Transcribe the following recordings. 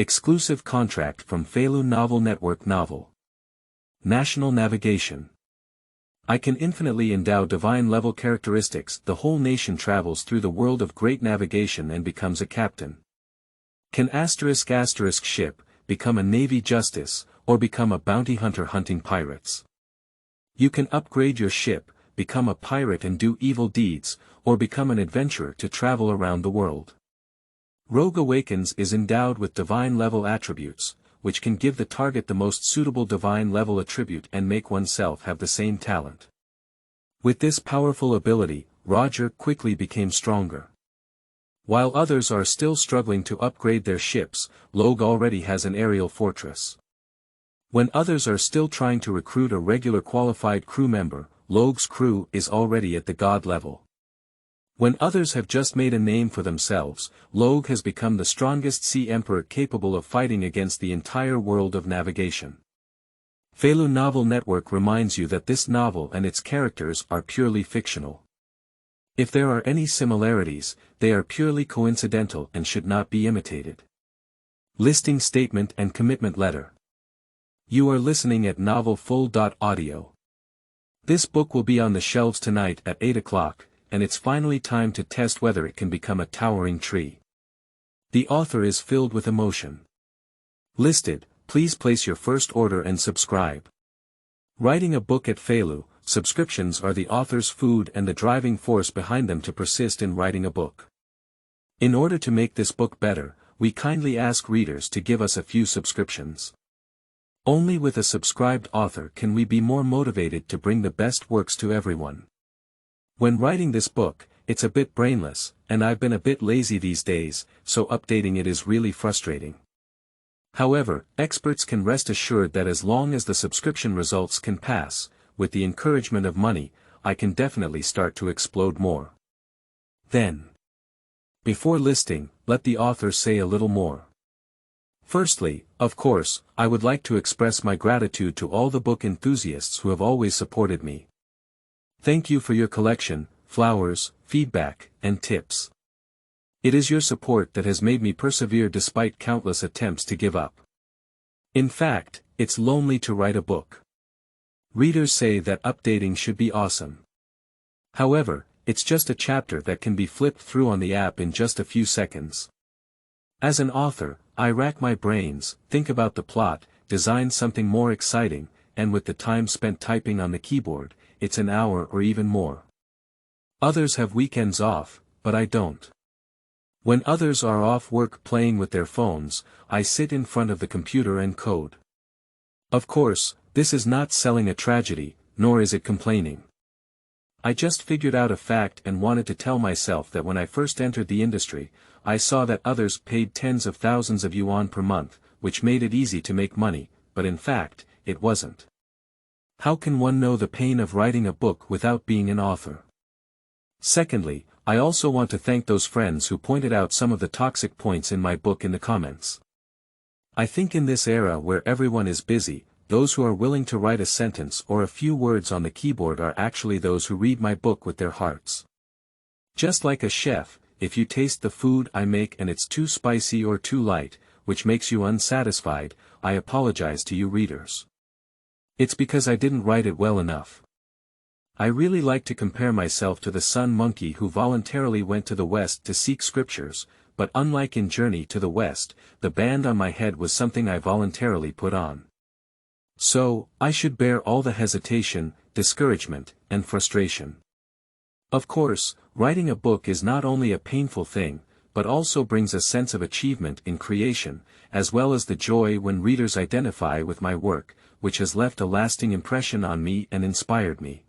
Exclusive contract from Feilu Novel Network Novel. National navigation. I can infinitely endow divine-level characteristics. The whole nation travels through the world of great navigation and becomes a captain. Can *** ship, become a navy justice, or become a bounty hunter hunting pirates. You can upgrade your ship, become a pirate and do evil deeds, or become an adventurer to travel around the world. Rogue Awakens is endowed with divine-level attributes, which can give the target the most suitable divine-level attribute and make oneself have the same talent. With this powerful ability, Rogge quickly became stronger. While others are still struggling to upgrade their ships, Logue already has an aerial fortress. When others are still trying to recruit a regular qualified crew member, Logue's crew is already at the god level. When others have just made a name for themselves, Logue has become the strongest sea emperor capable of fighting against the entire world of navigation. Feilu Novel Network reminds you that this novel and its characters are purely fictional. If there are any similarities, they are purely coincidental and should not be imitated. Listing statement and commitment letter. You are listening at novelfull.audio. This book will be on the shelves tonight at 8 o'clock. And it's finally time to test whether it can become a towering tree. The author is filled with emotion. Listed, please place your first order and subscribe. Writing a book at Feilu, subscriptions are the author's food and the driving force behind them to persist in writing a book. In order to make this book better, we kindly ask readers to give us a few subscriptions. Only with a subscribed author can we be more motivated to bring the best works to everyone. When writing this book, it's a bit brainless, and I've been a bit lazy these days, so updating it is really frustrating. However, experts can rest assured that as long as the subscription results can pass, with the encouragement of money, I can definitely start to explode more. Then, before listing, let the author say a little more. Firstly, of course, I would like to express my gratitude to all the book enthusiasts who have always supported me. Thank you for your collection, flowers, feedback, and tips. It is your support that has made me persevere despite countless attempts to give up. In fact, it's lonely to write a book. Readers say that updating should be awesome. However, it's just a chapter that can be flipped through on the app in just a few seconds. As an author, I rack my brains, think about the plot, design something more exciting, and with the time spent typing on the keyboard, it's an hour or even more. Others have weekends off, but I don't. When others are off work playing with their phones, I sit in front of the computer and code. Of course, this is not selling a tragedy, nor is it complaining. I just figured out a fact and wanted to tell myself that when I first entered the industry, I saw that others paid tens of thousands of yuan per month, which made it easy to make money, but in fact, it wasn't. How can one know the pain of writing a book without being an author? Secondly, I also want to thank those friends who pointed out some of the toxic points in my book in the comments. I think in this era where everyone is busy, those who are willing to write a sentence or a few words on the keyboard are actually those who read my book with their hearts. Just like a chef, if you taste the food I make and it's too spicy or too light, which makes you unsatisfied, I apologize to you readers. It's because I didn't write it well enough. I really like to compare myself to the sun monkey who voluntarily went to the west to seek scriptures, but unlike in Journey to the West, the band on my head was something I voluntarily put on. So, I should bear all the hesitation, discouragement, and frustration. Of course, writing a book is not only a painful thing, but also brings a sense of achievement in creation, as well as the joy when readers identify with my work, which has left a lasting impression on me and inspired me.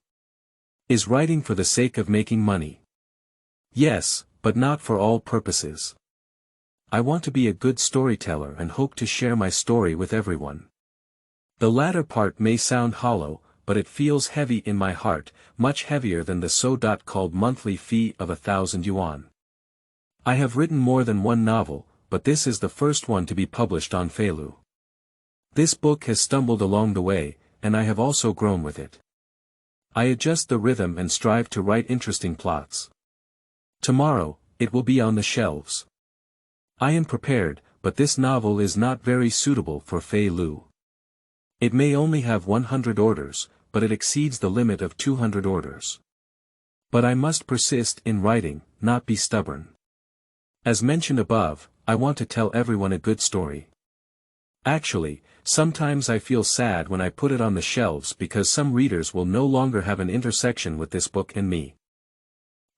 Is writing for the sake of making money? Yes, but not for all purposes. I want to be a good storyteller and hope to share my story with everyone. The latter part may sound hollow, but it feels heavy in my heart, much heavier than the so-called monthly fee of 1,000 yuan. I have written more than one novel, but this is the first one to be published on Feilu. This book has stumbled along the way, and I have also grown with it. I adjust the rhythm and strive to write interesting plots. Tomorrow, it will be on the shelves. I am prepared, but this novel is not very suitable for Feilu. It may only have 100 orders, but it exceeds the limit of 200 orders. But I must persist in writing, not be stubborn. As mentioned above, I want to tell everyone a good story. Actually, sometimes I feel sad when I put it on the shelves because some readers will no longer have an intersection with this book and me.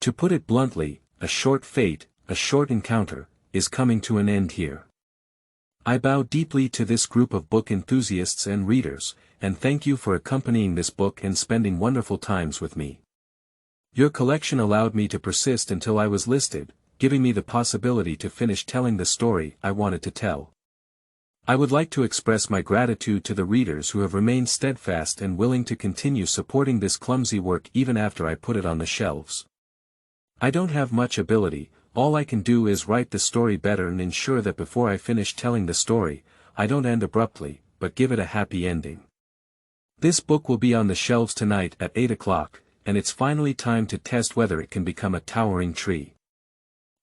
To put it bluntly, a short fate, a short encounter, is coming to an end here. I bow deeply to this group of book enthusiasts and readers, and thank you for accompanying this book and spending wonderful times with me. Your collection allowed me to persist until I was listed, giving me the possibility to finish telling the story I wanted to tell. I would like to express my gratitude to the readers who have remained steadfast and willing to continue supporting this clumsy work even after I put it on the shelves. I don't have much ability, all I can do is write the story better and ensure that before I finish telling the story, I don't end abruptly, but give it a happy ending. This book will be on the shelves tonight at 8 o'clock, and it's finally time to test whether it can become a towering tree.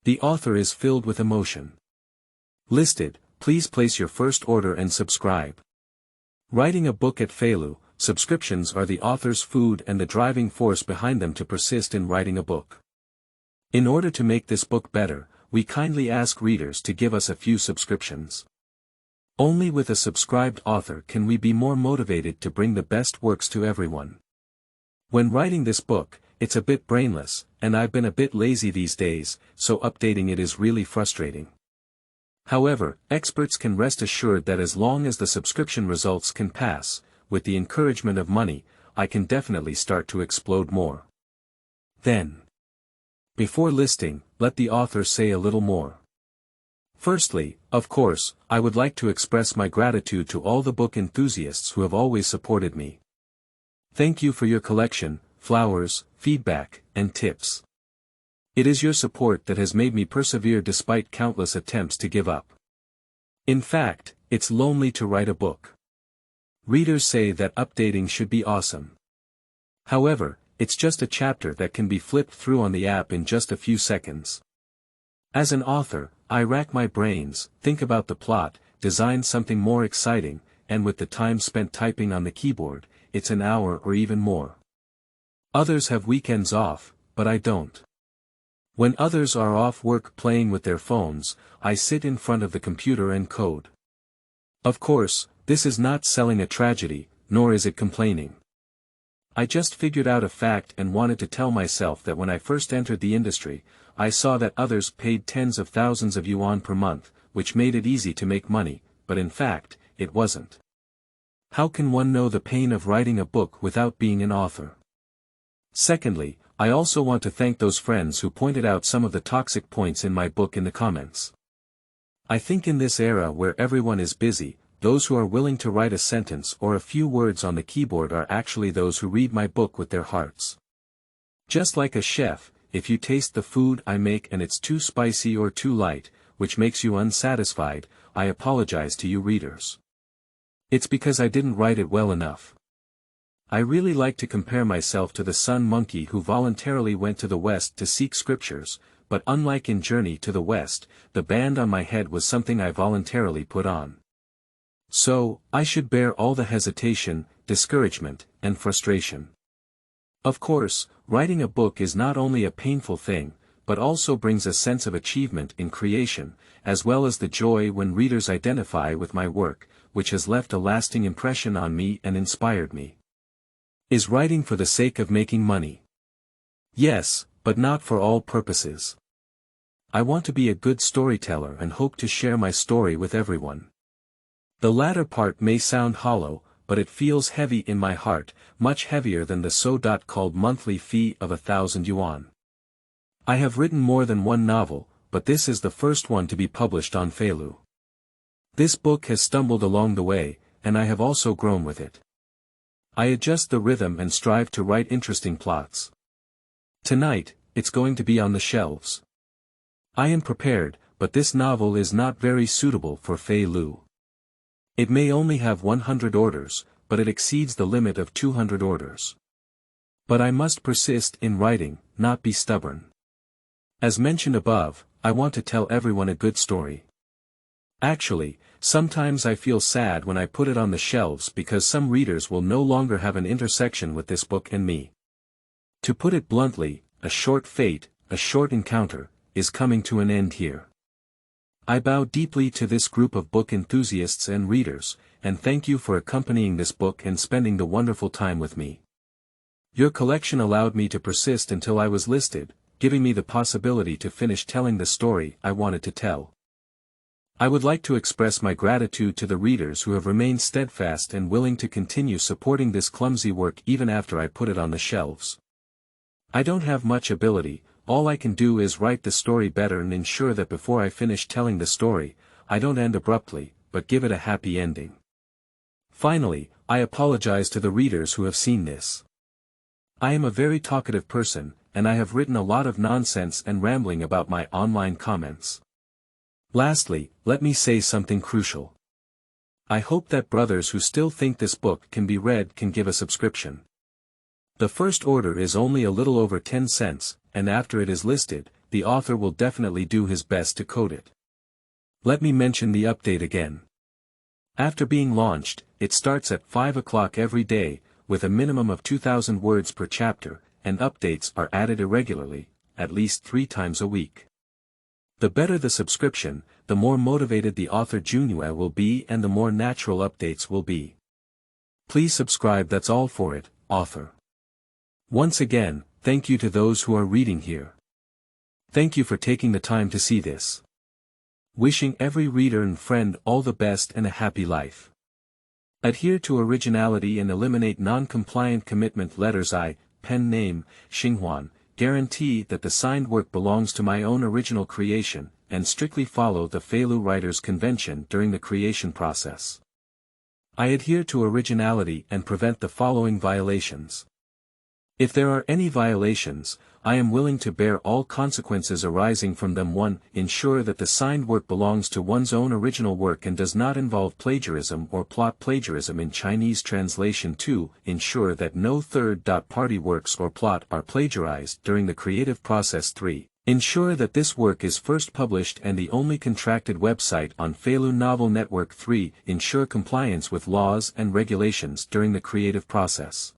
The author is filled with emotion. Listed, please place your first order and subscribe. Writing a book at Feilu, subscriptions are the author's food and the driving force behind them to persist in writing a book. In order to make this book better, we kindly ask readers to give us a few subscriptions. Only with a subscribed author can we be more motivated to bring the best works to everyone. When writing this book, it's a bit brainless, and I've been a bit lazy these days, so updating it is really frustrating. However, experts can rest assured that as long as the subscription results can pass, with the encouragement of money, I can definitely start to explode more. Then, before listing, let the author say a little more. Firstly, of course, I would like to express my gratitude to all the book enthusiasts who have always supported me. Thank you for your collection, flowers, feedback, and tips. It is your support that has made me persevere despite countless attempts to give up. In fact, it's lonely to write a book. Readers say that updating should be awesome. However, it's just a chapter that can be flipped through on the app in just a few seconds. As an author, I rack my brains, think about the plot, design something more exciting, and with the time spent typing on the keyboard, it's an hour or even more. Others have weekends off, but I don't. When others are off work playing with their phones, I sit in front of the computer and code. Of course, this is not selling a tragedy, nor is it complaining. I just figured out a fact and wanted to tell myself that when I first entered the industry, I saw that others paid tens of thousands of yuan per month, which made it easy to make money, but in fact, it wasn't. How can one know the pain of writing a book without being an author? Secondly, I also want to thank those friends who pointed out some of the toxic points in my book in the comments. I think in this era where everyone is busy, those who are willing to write a sentence or a few words on the keyboard are actually those who read my book with their hearts. Just like a chef, if you taste the food I make and it's too spicy or too light, which makes you unsatisfied, I apologize to you readers. It's because I didn't write it well enough. I really like to compare myself to the sun monkey who voluntarily went to the west to seek scriptures, but unlike in Journey to the West, the band on my head was something I voluntarily put on. So, I should bear all the hesitation, discouragement, and frustration. Of course, writing a book is not only a painful thing, but also brings a sense of achievement in creation, as well as the joy when readers identify with my work, which has left a lasting impression on me and inspired me. Is writing for the sake of making money? Yes, but not for all purposes. I want to be a good storyteller and hope to share my story with everyone. The latter part may sound hollow, but it feels heavy in my heart, much heavier than the so-called monthly fee of 1,000 yuan. I have written more than one novel, but this is the first one to be published on Feilu. This book has stumbled along the way, and I have also grown with it. I adjust the rhythm and strive to write interesting plots. Tonight, it's going to be on the shelves. I am prepared, but this novel is not very suitable for Feilu. It may only have 100 orders, but it exceeds the limit of 200 orders. But I must persist in writing, not be stubborn. As mentioned above, I want to tell everyone a good story. Actually, sometimes I feel sad when I put it on the shelves because some readers will no longer have an intersection with this book and me. To put it bluntly, a short fate, a short encounter, is coming to an end here. I bow deeply to this group of book enthusiasts and readers, and thank you for accompanying this book and spending the wonderful time with me. Your collection allowed me to persist until I was listed, giving me the possibility to finish telling the story I wanted to tell. I would like to express my gratitude to the readers who have remained steadfast and willing to continue supporting this clumsy work even after I put it on the shelves. I don't have much ability, all I can do is write the story better and ensure that before I finish telling the story, I don't end abruptly, but give it a happy ending. Finally, I apologize to the readers who have seen this. I am a very talkative person, and I have written a lot of nonsense and rambling about my online comments. Lastly, let me say something crucial. I hope that brothers who still think this book can be read can give a subscription. The first order is only a little over 10 cents, and after it is listed, the author will definitely do his best to code it. Let me mention the update again. After being launched, it starts at 5 o'clock every day, with a minimum of 2,000 words per chapter, and updates are added irregularly, at least 3 times a week. The better the subscription, the more motivated the author Junue will be and the more natural updates will be. Please subscribe, that's all for it, author. Once again, thank you to those who are reading here. Thank you for taking the time to see this. Wishing every reader and friend all the best and a happy life. Adhere to originality and eliminate non-compliant commitment letters. Pen name, Xinghuan. Guarantee that the signed work belongs to my own original creation, and strictly follow the Feilu Writers' Convention during the creation process. I adhere to originality and prevent the following violations. If there are any violations, I am willing to bear all consequences arising from them. 1. Ensure that the signed work belongs to one's own original work and does not involve plagiarism or plot plagiarism in Chinese translation. 2. Ensure that no third-party works or plot are plagiarized during the creative process. 3. Ensure that this work is first published and the only contracted website on Feilu Novel Network. 3. Ensure compliance with laws and regulations during the creative process,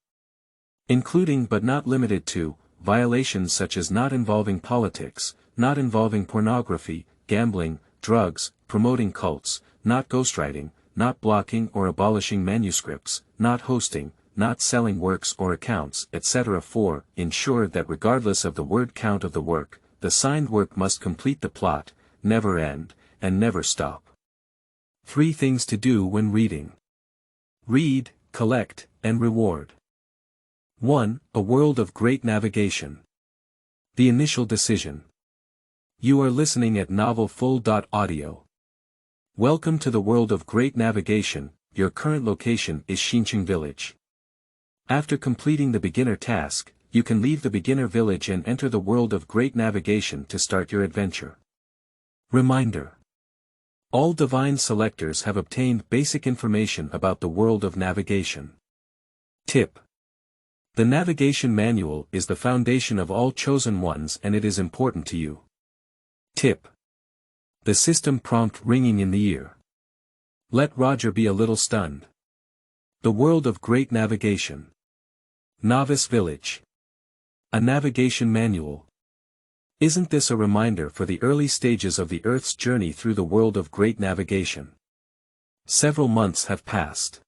including but not limited to violations such as not involving politics, not involving pornography, gambling, drugs, promoting cults, not ghostwriting, not blocking or abolishing manuscripts, not hosting, not selling works or accounts, etc. 4. Ensure that regardless of the word count of the work, the signed work must complete the plot, never end, and never stop. 3 things to do when reading. Read, collect, and reward. 1. A world of great navigation. The initial decision. You are listening at novelfull.audio. Welcome to the world of great navigation. Your current location is Xinqing Village. After completing the beginner task, you can leave the beginner village and enter the world of great navigation to start your adventure. Reminder. All divine selectors have obtained basic information about the world of navigation. Tip. The navigation manual is the foundation of all chosen ones and it is important to you. Tip. The system prompt ringing in the ear. Let Rogge be a little stunned. The world of great navigation. Novice Village. A navigation manual. Isn't this a reminder for the early stages of the Earth's journey through the world of great navigation? Several months have passed.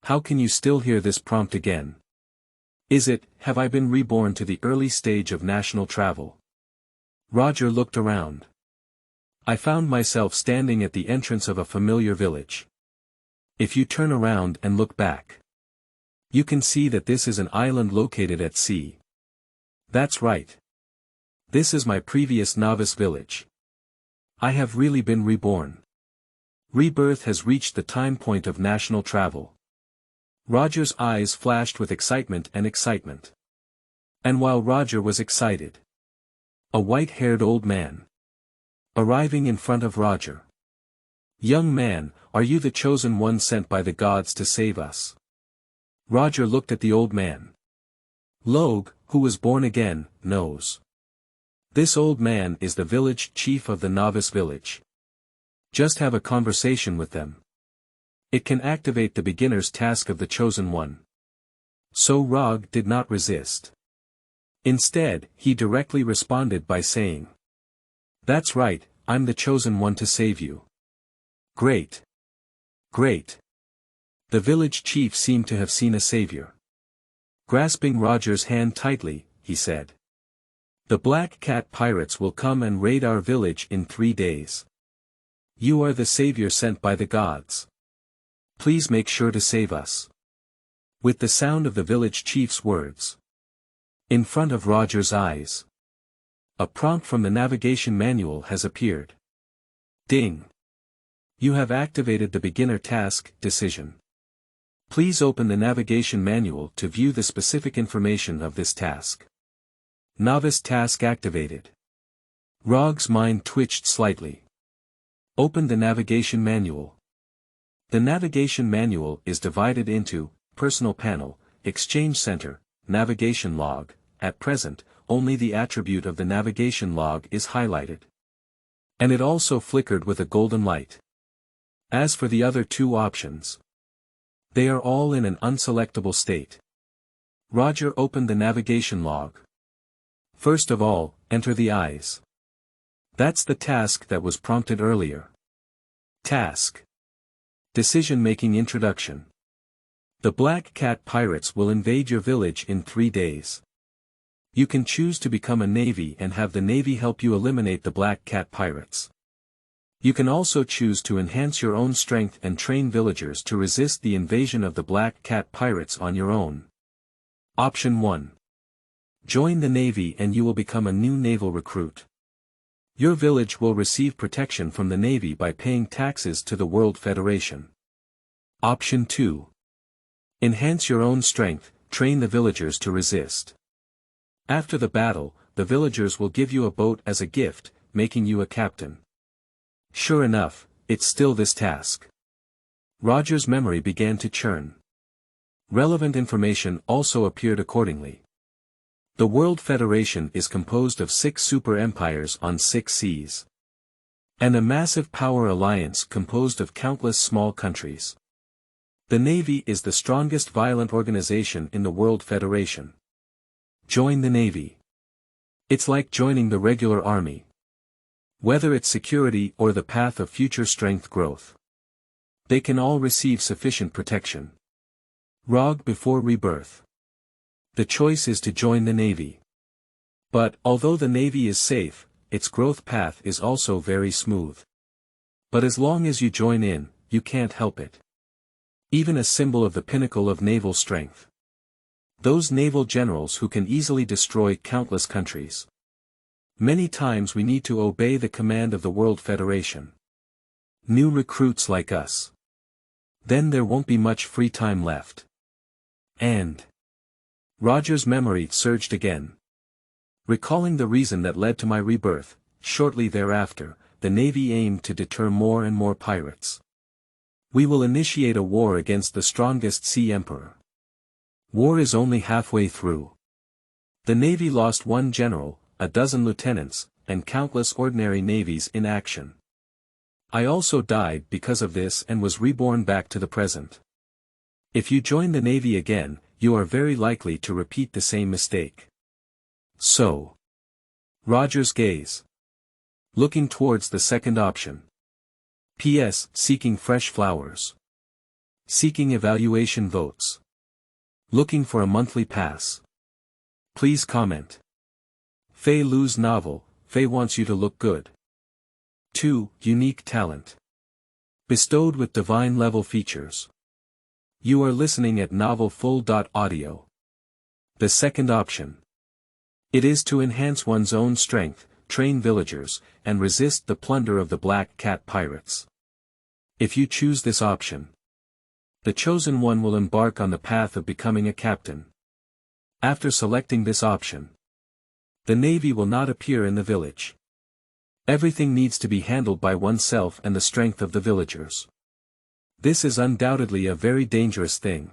How can you still hear this prompt again? Is it, have I been reborn to the early stage of national travel? Rogge looked around. I found myself standing at the entrance of a familiar village. If you turn around and look back, you can see that this is an island located at sea. That's right. This is my previous novice village. I have really been reborn. Rebirth has reached the time point of national travel. Rogge's eyes flashed with excitement. And while Rogge was excited, a white-haired old man arriving in front of Rogge. Young man, are you the chosen one sent by the gods to save us? Rogge looked at the old man. Logue, who was born again, knows. This old man is the village chief of the novice village. Just have a conversation with them. It can activate the beginner's task of the chosen one. So Rogge did not resist. Instead, he directly responded by saying, "That's right, I'm the chosen one to save you." "Great. Great." The village chief seemed to have seen a savior. Grasping Roger's hand tightly, he said, "The Black Cat pirates will come and raid our village in 3 days. You are the savior sent by the gods. Please make sure to save us." With the sound of the village chief's words in front of Roger's eyes, a prompt from the navigation manual has appeared. Ding! You have activated the beginner task decision. Please open the navigation manual to view the specific information of this task. Novice task activated. Rogge's mind twitched slightly. Open the navigation manual. The navigation manual is divided into Personal Panel, Exchange Center, Navigation Log. At present, only the attribute of the navigation log is highlighted. And it also flickered with a golden light. As for the other 2 options, they are all in an unselectable state. Roger opened the navigation log. First of all, enter the eyes. That's the task that was prompted earlier. Task. Decision-making introduction. The Black Cat pirates will invade your village in 3 days. You can choose to become a navy and have the navy help you eliminate the Black Cat pirates. You can also choose to enhance your own strength and train villagers to resist the invasion of the Black Cat pirates on your own. Option 1. Join the navy and you will become a new naval recruit. Your village will receive protection from the navy by paying taxes to the World Federation. Option 2. Enhance your own strength, train the villagers to resist. After the battle, the villagers will give you a boat as a gift, making you a captain. Sure enough, it's still this task. Roger's memory began to churn. Relevant information also appeared accordingly. The World Federation is composed of 6 super empires on 6 seas. And a massive power alliance composed of countless small countries. The Navy is the strongest violent organization in the World Federation. Join the Navy. It's like joining the regular army. Whether it's security or the path of future strength growth, they can all receive sufficient protection. Rogge before rebirth. The choice is to join the Navy. But, although the Navy is safe, its growth path is also very smooth. But as long as you join in, you can't help it. Even a symbol of the pinnacle of naval strength. Those naval generals who can easily destroy countless countries. Many times we need to obey the command of the World Federation. New recruits like us. Then there won't be much free time left. And Roger's memory surged again. Recalling the reason that led to my rebirth, shortly thereafter, the Navy aimed to deter more and more pirates. We will initiate a war against the strongest sea emperor. War is only halfway through. The Navy lost 1 general, a dozen lieutenants, and countless ordinary navies in action. I also died because of this and was reborn back to the present. If you join the Navy again, you are very likely to repeat the same mistake. So. Roger's gaze. Looking towards the second option. P.S. Seeking fresh flowers. Seeking evaluation votes. Looking for a monthly pass. Please comment. Feilu's novel, Fei wants you to look good. 2. Unique talent. Bestowed with divine level features. You are listening at novelfull.audio. The second option. It is to enhance one's own strength, train villagers, and resist the plunder of the Black Cat pirates. If you choose this option, the chosen one will embark on the path of becoming a captain. After selecting this option, the Navy will not appear in the village. Everything needs to be handled by oneself and the strength of the villagers. This is undoubtedly a very dangerous thing.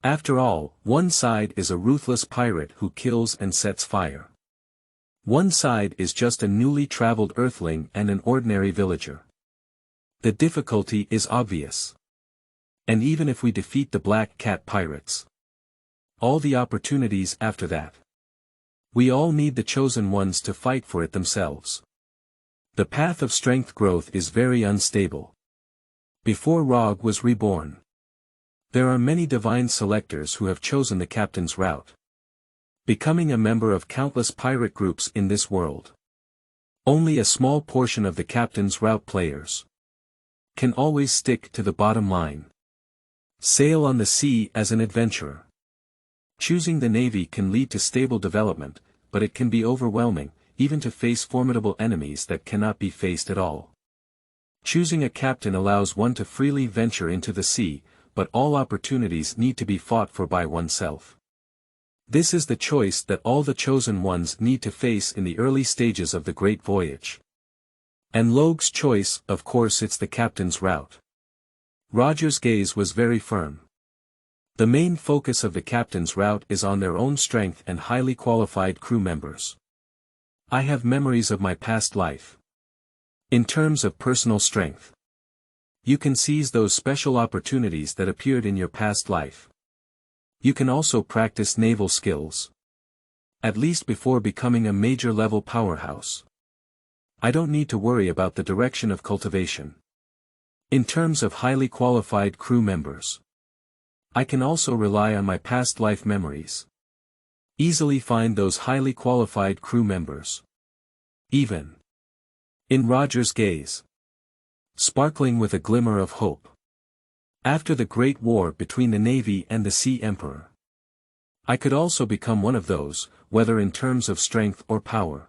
After all, one side is a ruthless pirate who kills and sets fire. One side is just a newly traveled earthling and an ordinary villager. The difficulty is obvious. And even if we defeat the Black Cat pirates, all the opportunities after that. We all need the chosen ones to fight for it themselves. The path of strength growth is very unstable. Before Rogge was reborn, there are many divine selectors who have chosen the captain's route, becoming a member of countless pirate groups in this world. Only a small portion of the captain's route players can always stick to the bottom line. Sail on the sea as an adventurer. Choosing the navy can lead to stable development, but it can be overwhelming, even to face formidable enemies that cannot be faced at all. Choosing a captain allows one to freely venture into the sea, but all opportunities need to be fought for by oneself. This is the choice that all the chosen ones need to face in the early stages of the great voyage. And Logue's choice, of course, it's the captain's route. Rogge's gaze was very firm. The main focus of the captain's route is on their own strength and highly qualified crew members. I have memories of my past life. In terms of personal strength, you can seize those special opportunities that appeared in your past life. You can also practice naval skills, at least before becoming a major level powerhouse. I don't need to worry about the direction of cultivation. In terms of highly qualified crew members, I can also rely on my past life memories. Easily find those highly qualified crew members. Even in Rogge's gaze, sparkling with a glimmer of hope. After the Great War between the Navy and the Sea Emperor, I could also become one of those, whether in terms of strength or power.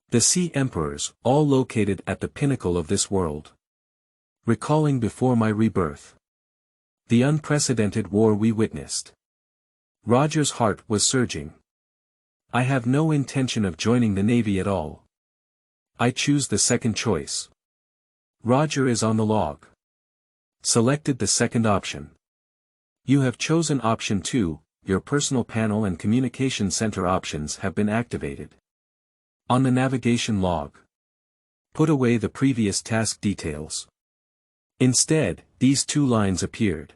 The Sea Emperors, all located at the pinnacle of this world. Recalling before my rebirth the unprecedented war we witnessed. Rogge's heart was surging. I have no intention of joining the Navy at all. I choose the second choice. Rogge is on the log. Selected the second option. You have chosen option 2, your personal panel and communication center options have been activated. On the navigation log, put away the previous task details. Instead, these two lines appeared.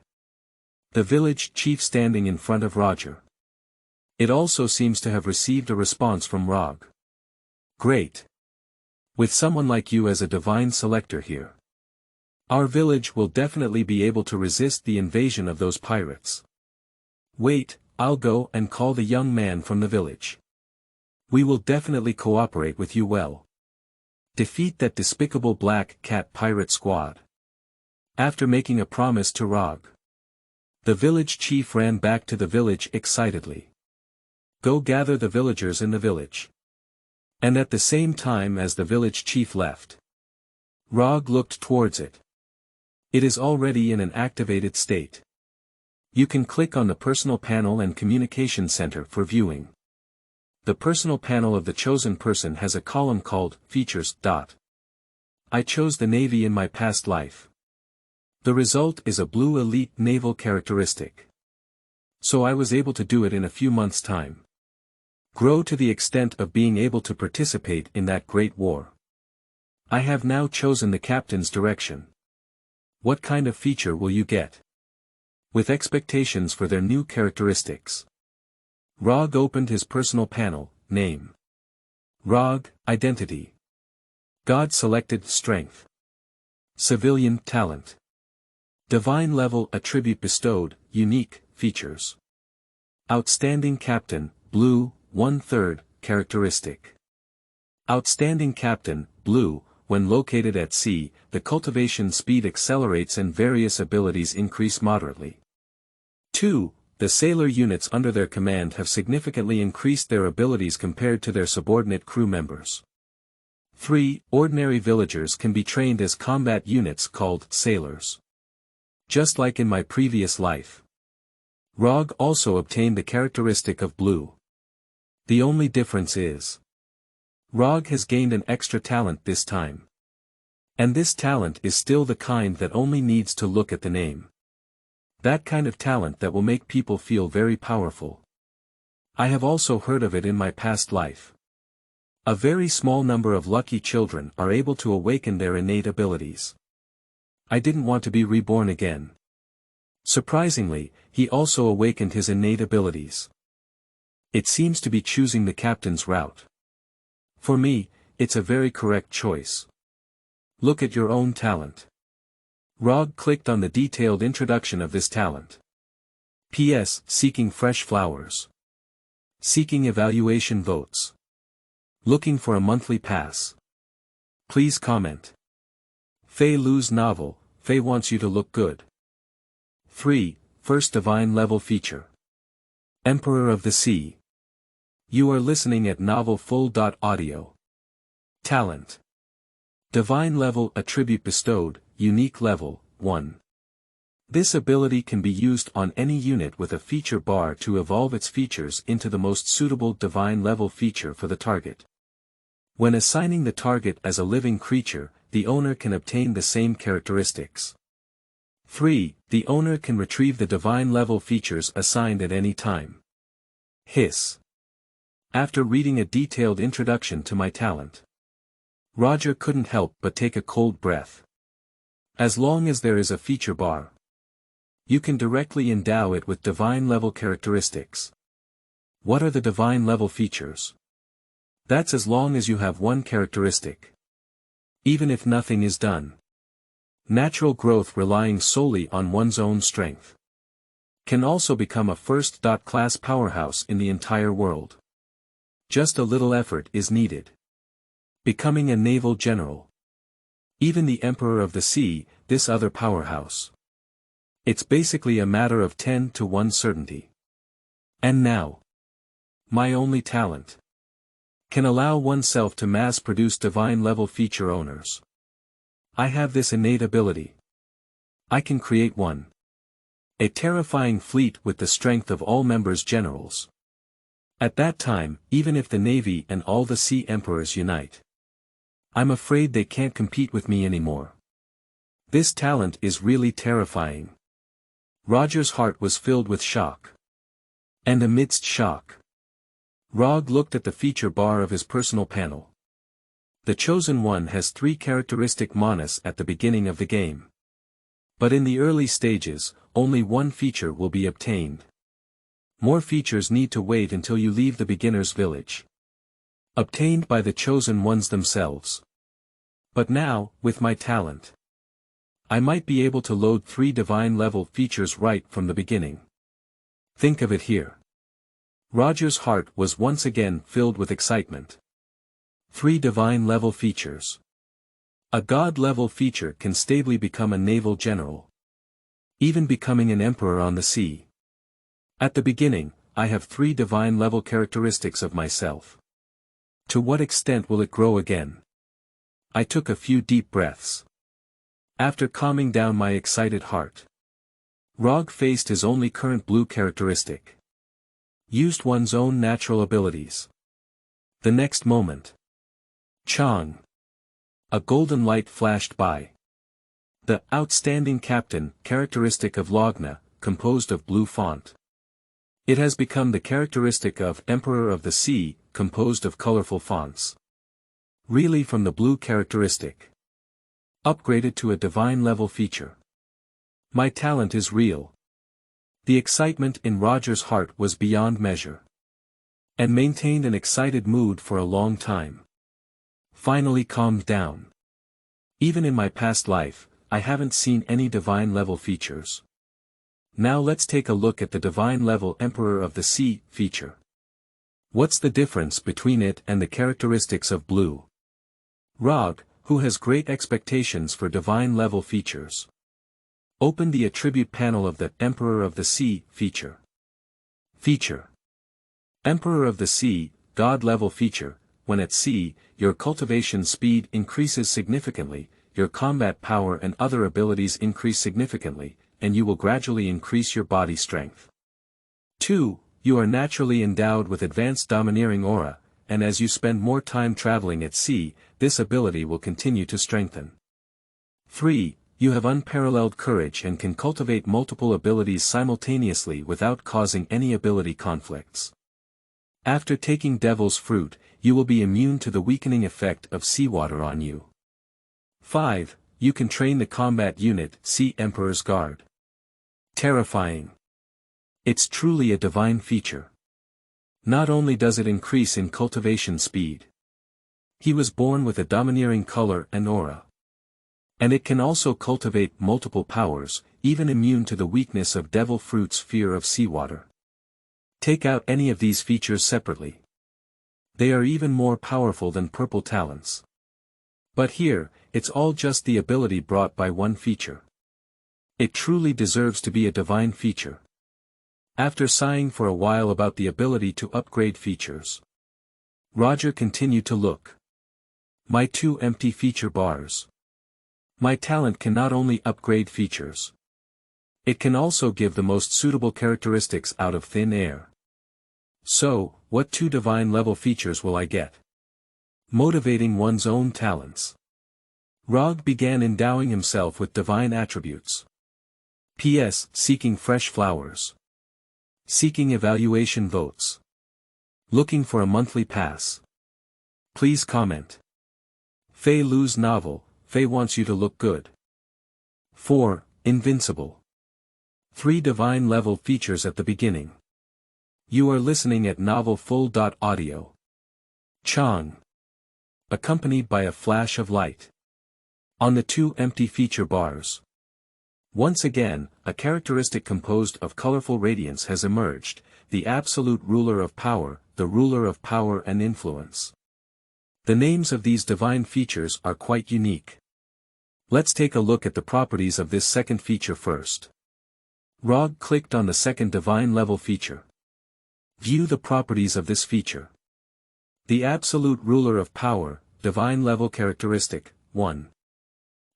The village chief standing in front of Rogge. It also seems to have received a response from Rogge. Great. With someone like you as a divine selector here, our village will definitely be able to resist the invasion of those pirates. Wait, I'll go and call the young man from the village. We will definitely cooperate with you well. Defeat that despicable Black Cat pirate squad. After making a promise to Rogge, the village chief ran back to the village excitedly. Go gather the villagers in the village. And at the same time as the village chief left, Rogge looked towards it. It is already in an activated state. You can click on the personal panel and communication center for viewing. The personal panel of the chosen person has a column called Features. I chose the Navy in my past life. The result is a blue elite naval characteristic. So I was able to do it in a few months' time. Grow to the extent of being able to participate in that great war. I have now chosen the captain's direction. What kind of feature will you get? With expectations for their new characteristics. Rogge opened his personal panel, name. Rogge, identity. God selected strength. Civilian talent. Divine level attribute bestowed, unique, features. Outstanding captain, blue, 1/3, characteristic. Outstanding captain, blue, when located at sea, the cultivation speed accelerates and various abilities increase moderately. 2. The sailor units under their command have significantly increased their abilities compared to their subordinate crew members. 3. Ordinary villagers can be trained as combat units called sailors. Just like in my previous life. Rogge also obtained the characteristic of blue. The only difference is, Rogge has gained an extra talent this time. And this talent is still the kind that only needs to look at the name. That kind of talent that will make people feel very powerful. I have also heard of it in my past life. A very small number of lucky children are able to awaken their innate abilities. I didn't want to be reborn again. Surprisingly, he also awakened his innate abilities. It seems to be choosing the captain's route. For me, it's a very correct choice. Look at your own talent. Rogge clicked on the detailed introduction of this talent. P.S. Seeking fresh flowers. Seeking evaluation votes. Looking for a monthly pass. Please comment. Feilu's novel, Fei wants you to look good. 3. First divine level feature. Emperor of the Sea. You are listening at novelfull.audio. Talent. Divine level attribute bestowed, unique level, 1. This ability can be used on any unit with a feature bar to evolve its features into the most suitable divine level feature for the target. When assigning the target as a living creature, the owner can obtain the same characteristics. 3. The owner can retrieve the divine level features assigned at any time. Hiss. After reading a detailed introduction to my talent, Rogge couldn't help but take a cold breath. As long as there is a feature bar, you can directly endow it with divine level characteristics. What are the divine level features? That's as long as you have one characteristic. Even if nothing is done. Natural growth relying solely on one's own strength. Can also become a first-class powerhouse in the entire world. Just a little effort is needed. Becoming a naval general. Even the Emperor of the Sea, this other powerhouse. It's basically a matter of 10 to 1 certainty. And now, my only talent can allow oneself to mass-produce divine-level feature owners. I have this innate ability. I can create one. A terrifying fleet with the strength of all members generals. At that time, even if the Navy and all the Sea Emperors unite, I'm afraid they can't compete with me anymore. This talent is really terrifying. Rogge's heart was filled with shock. And amidst shock, Rogge looked at the feature bar of his personal panel. The chosen one has 3 characteristic monas at the beginning of the game. But in the early stages, only 1 feature will be obtained. More features need to wait until you leave the beginner's village. Obtained by the chosen ones themselves. But now, with my talent, I might be able to load 3 divine level features right from the beginning. Think of it here. Rogge's heart was once again filled with excitement. 3 divine level features. A god level feature can stably become a naval general. Even becoming an emperor on the sea. At the beginning, I have 3 divine level characteristics of myself. To what extent will it grow again? I took a few deep breaths. After calming down my excited heart, Rogge faced his only current blue characteristic. Used one's own natural abilities. The next moment. Chong. A golden light flashed by. The outstanding captain characteristic of Logue, composed of blue font. It has become the characteristic of Emperor of the Sea, composed of colorful fonts. Really from the blue characteristic. Upgraded to a divine level feature. My talent is real. The excitement in Rogge's heart was beyond measure. And maintained an excited mood for a long time. Finally calmed down. Even in my past life, I haven't seen any divine level features. Now let's take a look at the divine level Emperor of the Sea feature. What's the difference between it and the characteristics of blue? Rogge, who has great expectations for divine level features, open the attribute panel of the Emperor of the Sea feature. Feature. Emperor of the Sea, God level feature. When at sea, your cultivation speed increases significantly, your combat power and other abilities increase significantly, and you will gradually increase your body strength. 2. You are naturally endowed with advanced domineering aura, and as you spend more time traveling at sea, this ability will continue to strengthen. 3. You have unparalleled courage and can cultivate multiple abilities simultaneously without causing any ability conflicts. After taking Devil's Fruit, you will be immune to the weakening effect of seawater on you. 5. you can train the combat unit, see Emperor's Guard. Terrifying. It's truly a divine feature. Not only does it increase in cultivation speed. He was born with a domineering color and aura. And it can also cultivate multiple powers, even immune to the weakness of devil fruit's fear of seawater. Take out any of these features separately. They are even more powerful than purple talents. But here, it's all just the ability brought by one feature. It truly deserves to be a divine feature. After sighing for a while about the ability to upgrade features, Rogge continued to look. My 2 empty feature bars. My talent can not only upgrade features. It can also give the most suitable characteristics out of thin air. So, what 2 divine level features will I get? Motivating one's own talents. Rogge began endowing himself with divine attributes. P.S. Seeking fresh flowers. Seeking evaluation votes. Looking for a monthly pass. Please comment. Feilu's novel, Fei wants you to look good. 4. Invincible. 3 divine level features at the beginning. You are listening at novelfull.audio. Chang. Accompanied by a flash of light. On the 2 empty feature bars. Once again, a characteristic composed of colorful radiance has emerged, the absolute ruler of power, the ruler of power and influence. The names of these divine features are quite unique. Let's take a look at the properties of this second feature first. Rogge clicked on the second divine level feature. View the properties of this feature. The absolute ruler of power, divine level characteristic, 1.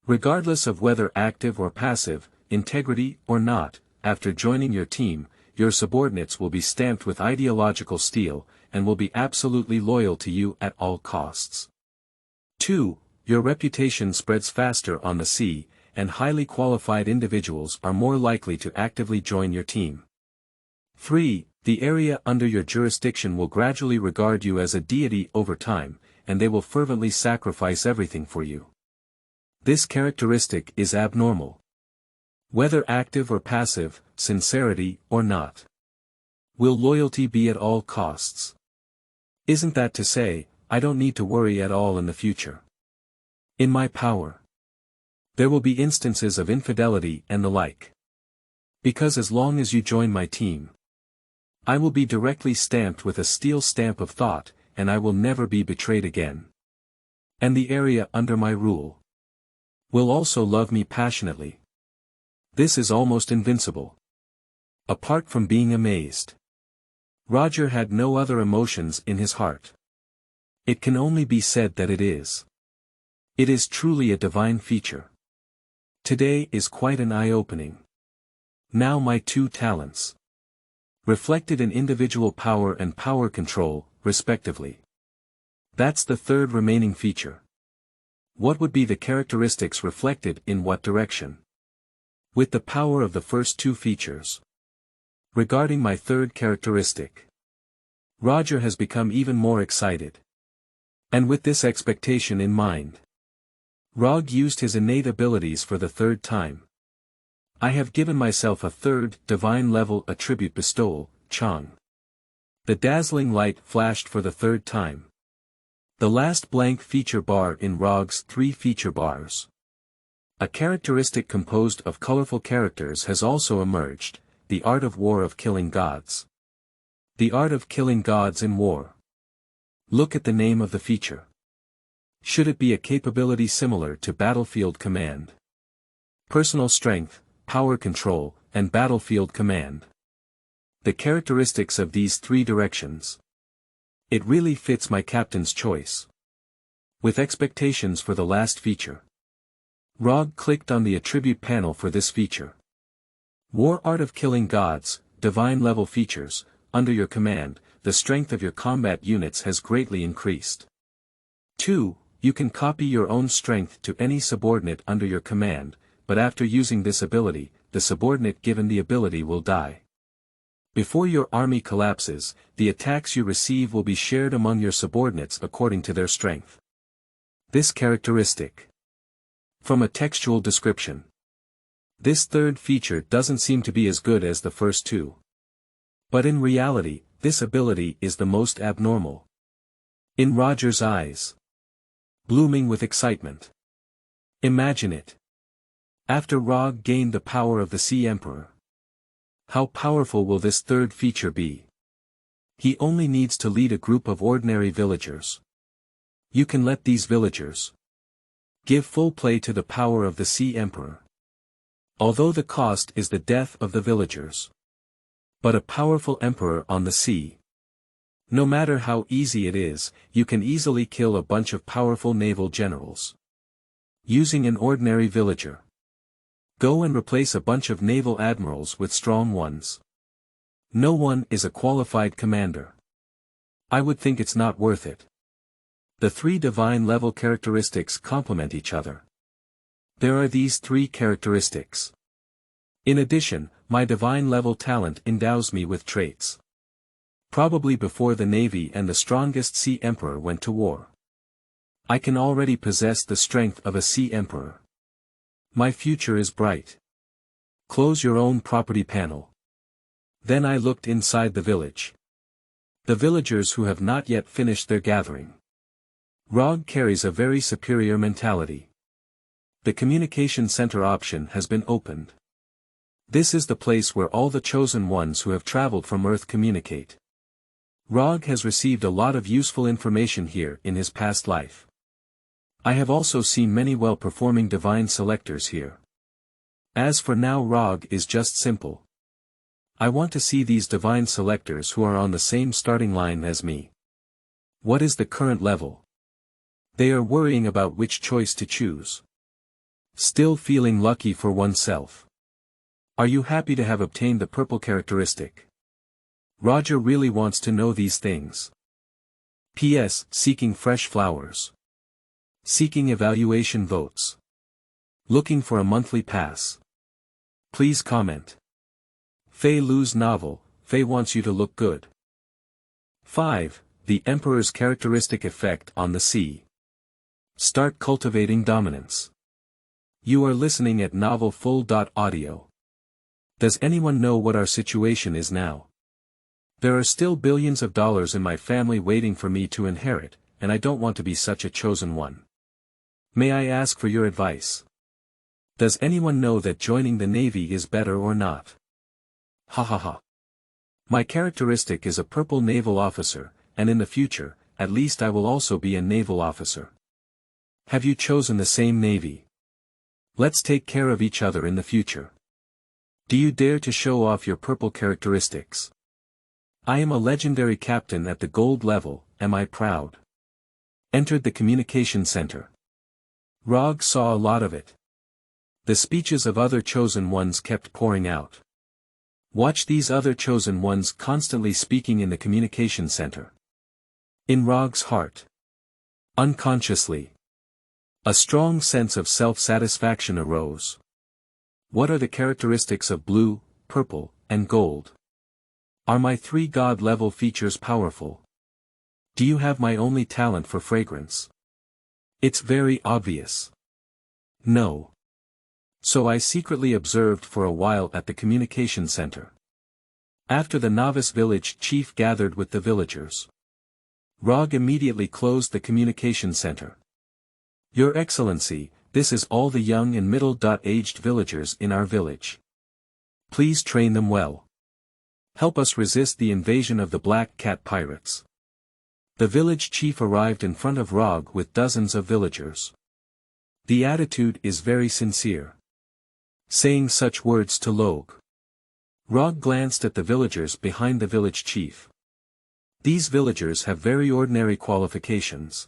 Regardless of whether active or passive, integrity or not, after joining your team, your subordinates will be stamped with ideological steel, and will be absolutely loyal to you at all costs. 2. Your reputation spreads faster on the sea, and highly qualified individuals are more likely to actively join your team. 3. The area under your jurisdiction will gradually regard you as a deity over time, and they will fervently sacrifice everything for you. This characteristic is abnormal. Whether active or passive, sincerity or not. Will loyalty be at all costs? Isn't that to say, I don't need to worry at all in the future? In my power. There will be instances of infidelity and the like. Because as long as you join my team, I will be directly stamped with a steel stamp of thought, and I will never be betrayed again. And the area under my rule will also love me passionately. This is almost invincible. Apart from being amazed, Rogge had no other emotions in his heart. It can only be said that it is. It is truly a divine feature. Today is quite an eye-opening. Now my 2 talents. Reflected in individual power and power control, respectively. That's the 3rd remaining feature. What would be the characteristics reflected in what direction? With the power of the first 2 features. Regarding my 3rd characteristic, Rogge has become even more excited. And with this expectation in mind, Rogge used his innate abilities for the 3rd time. I have given myself a 3rd, divine level attribute bestowal, Chang. The dazzling light flashed for the 3rd time. The last blank feature bar in Rogge's 3 feature bars. A characteristic composed of colorful characters has also emerged, the art of war of killing gods. The art of killing gods in war. Look at the name of the feature. Should it be a capability similar to battlefield command? Personal strength, power control, and battlefield command. The characteristics of these 3 directions. It really fits my captain's choice. With expectations for the last feature. Rogge clicked on the attribute panel for this feature. War art of killing gods, divine level features, under your command, the strength of your combat units has greatly increased. 2. You can copy your own strength to any subordinate under your command, but after using this ability, the subordinate given the ability will die. Before your army collapses, the attacks you receive will be shared among your subordinates according to their strength. This characteristic. From a textual description. This third feature doesn't seem to be as good as the first two. But in reality, this ability is the most abnormal. In Roger's eyes. Blooming with excitement. Imagine it. After Rogge gained the power of the Sea Emperor. How powerful will this third feature be? He only needs to lead a group of ordinary villagers. You can let these villagers give full play to the power of the Sea Emperor. Although the cost is the death of the villagers. But a powerful emperor on the sea. No matter how easy it is, you can easily kill a bunch of powerful naval generals. Using an ordinary villager. Go and replace a bunch of naval admirals with strong ones. No one is a qualified commander. I would think it's not worth it. The three divine level characteristics complement each other. There are these three characteristics. In addition, my divine level talent endows me with traits. Probably before the Navy and the strongest Sea Emperor went to war. I can already possess the strength of a Sea Emperor. My future is bright. Close your own property panel. Then I looked inside the village. The villagers who have not yet finished their gathering. Rogge carries a very superior mentality. The communication center option has been opened. This is the place where all the chosen ones who have traveled from Earth communicate. Rogge has received a lot of useful information here in his past life. I have also seen many well-performing divine selectors here. As for now, Rogge is just simple. I want to see these divine selectors who are on the same starting line as me. What is the current level? They are worrying about which choice to choose. Still feeling lucky for oneself. Are you happy to have obtained the purple characteristic? Roger really wants to know these things. P.S. Seeking fresh flowers. Seeking evaluation votes. Looking for a monthly pass. Please comment. Feilu's novel, Fei wants you to look good. 5. The Emperor's characteristic effect on the sea. Start cultivating dominance. You are listening at novelfull.audio. Does anyone know what our situation is now? There are still billions of dollars in my family waiting for me to inherit, and I don't want to be such a chosen one. May I ask for your advice? Does anyone know that joining the Navy is better or not? Ha ha ha. My characteristic is a purple naval officer, and in the future, at least I will also be a naval officer. Have you chosen the same Navy? Let's take care of each other in the future. Do you dare to show off your purple characteristics? I am a legendary captain at the gold level, am I proud? Entered the communication center. Rogge saw a lot of it. The speeches of other chosen ones kept pouring out. Watch these other chosen ones constantly speaking in the communication center. In Rogge's heart. Unconsciously. A strong sense of self-satisfaction arose. What are the characteristics of blue, purple, and gold? Are my three god-level features powerful? Do you have my only talent for fragrance? It's very obvious. No. So I secretly observed for a while at the communication center. After the novice village chief gathered with the villagers. Rogge immediately closed the communication center. Your Excellency, this is all the young and middle-aged villagers in our village. Please train them well. Help us resist the invasion of the Black Cat pirates. The village chief arrived in front of Rogge with dozens of villagers. The attitude is very sincere. Saying such words to Logue. Rogge glanced at the villagers behind the village chief. These villagers have very ordinary qualifications.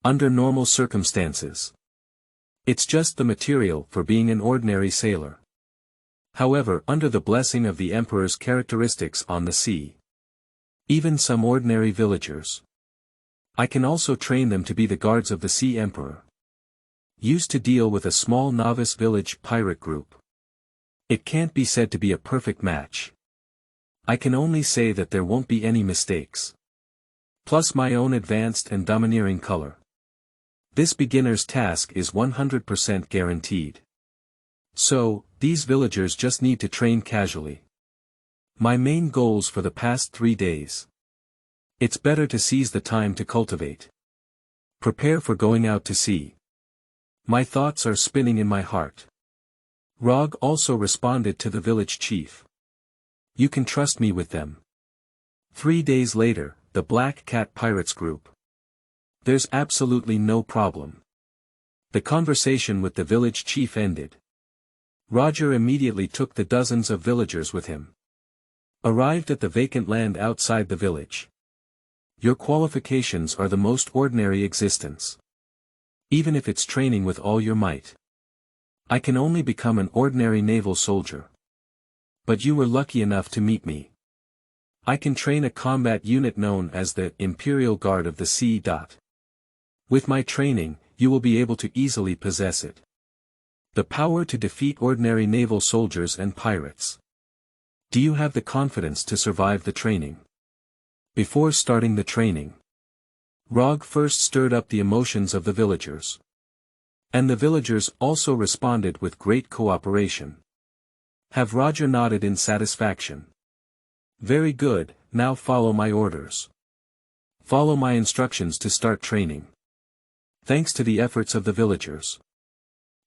Under normal circumstances. It's just the material for being an ordinary sailor. However, under the blessing of the Emperor's characteristics on the sea. Even some ordinary villagers. I can also train them to be the guards of the Sea Emperor. Used to deal with a small novice village pirate group. It can't be said to be a perfect match. I can only say that there won't be any mistakes. Plus my own advanced and domineering color. This beginner's task is 100% guaranteed. So, these villagers just need to train casually. My main goals for the past 3 days. It's better to seize the time to cultivate. Prepare for going out to sea. My thoughts are spinning in my heart. Rogge also responded to the village chief. You can trust me with them. 3 days later, the Black Cat Pirates group. There's absolutely no problem. The conversation with the village chief ended. Rogge immediately took the dozens of villagers with him. Arrived at the vacant land outside the village. Your qualifications are the most ordinary existence. Even if it's training with all your might. I can only become an ordinary naval soldier. But you were lucky enough to meet me. I can train a combat unit known as the Imperial Guard of the Sea. With my training, you will be able to easily possess it. The power to defeat ordinary naval soldiers and pirates. Do you have the confidence to survive the training? Before starting the training, Rogge first stirred up the emotions of the villagers. And the villagers also responded with great cooperation. Have Rogge nodded in satisfaction. Very good, now follow my orders. Follow my instructions to start training. Thanks to the efforts of the villagers,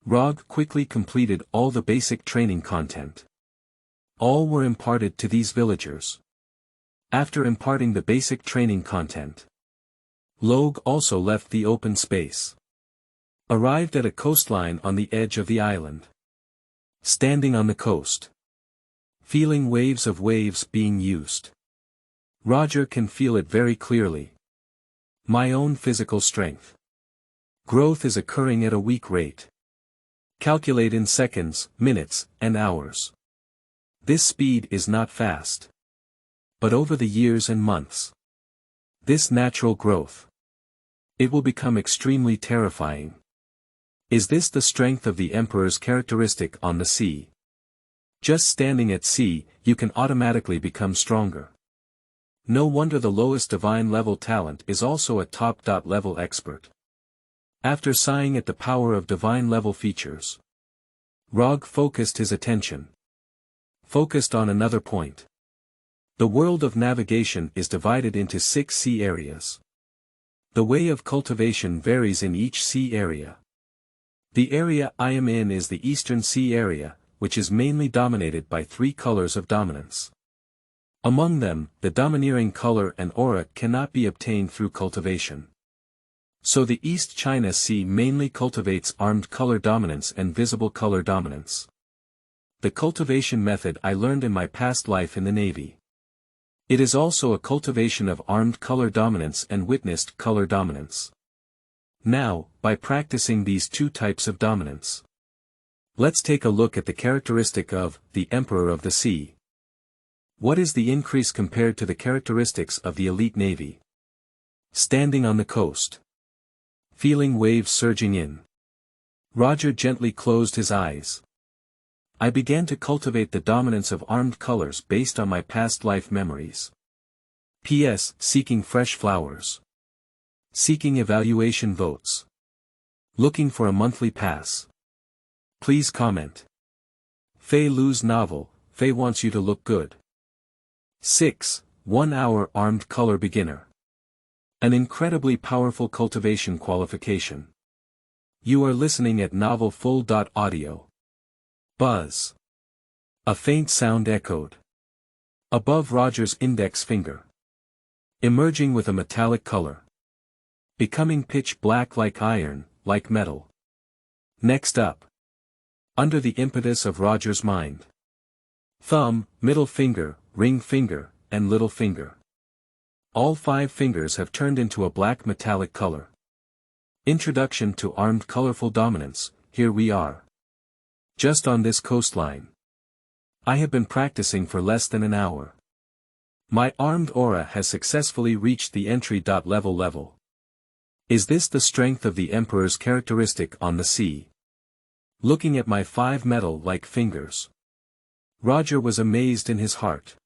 Rogge quickly completed all the basic training content. All were imparted to these villagers. After imparting the basic training content, Logue also left the open space. Arrived at a coastline on the edge of the island. Standing on the coast. Feeling waves of waves being used. Rogge can feel it very clearly. My own physical strength. Growth is occurring at a weak rate. Calculate in seconds, minutes, and hours. This speed is not fast. But over the years and months. This natural growth. It will become extremely terrifying. Is this the strength of the Emperor's characteristic on the sea? Just standing at sea, you can automatically become stronger. No wonder the lowest divine level talent is also a top-level expert. After sighing at the power of divine level features, Rogge focused his attention. Focused on another point. The world of navigation is divided into 6 sea areas. The way of cultivation varies in each sea area. The area I am in is the Eastern Sea area, which is mainly dominated by 3 colors of dominance. Among them, the domineering color and aura cannot be obtained through cultivation. So the East China Sea mainly cultivates armed color dominance and visible color dominance. The cultivation method I learned in my past life in the Navy. It is also a cultivation of armed color dominance and witnessed color dominance. Now, by practicing these 2 types of dominance, let's take a look at the characteristic of the Emperor of the Sea. What is the increase compared to the characteristics of the elite Navy? Standing on the coast. Feeling waves surging in. Rogge gently closed his eyes. I began to cultivate the dominance of armed colors based on my past life memories. P.S. Seeking fresh flowers. Seeking evaluation votes. Looking for a monthly pass. Please comment. Feilu's novel, Fei wants you to look good. 6. 1 hour armed color beginner. An incredibly powerful cultivation qualification. You are listening at novel full.audio. Buzz. A faint sound echoed. Above Rogge's index finger. Emerging with a metallic color. Becoming pitch black like iron, like metal. Next up. Under the impetus of Rogge's mind. Thumb, middle finger, ring finger, and little finger. All 5 fingers have turned into a black metallic color. Introduction to armed colorful dominance, here we are. Just on this coastline. I have been practicing for less than an hour. My armed aura has successfully reached the entry-level. Is this the strength of the Emperor's characteristic on the sea? Looking at my 5 metal-like fingers. Rogge was amazed in his heart.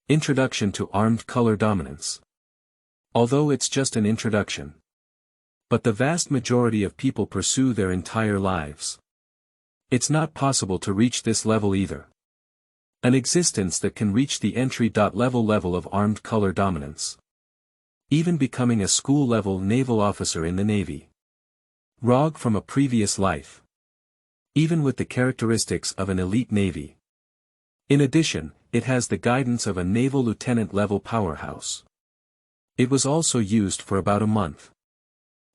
Introduction to armed color dominance. Although it's just an introduction. But the vast majority of people pursue their entire lives. It's not possible to reach this level either. An existence that can reach the entry-level of armed color dominance. Even becoming a school-level naval officer in the Navy. Rogge from a previous life. Even with the characteristics of an elite Navy. In addition, it has the guidance of a naval lieutenant-level powerhouse. It was also used for about a month.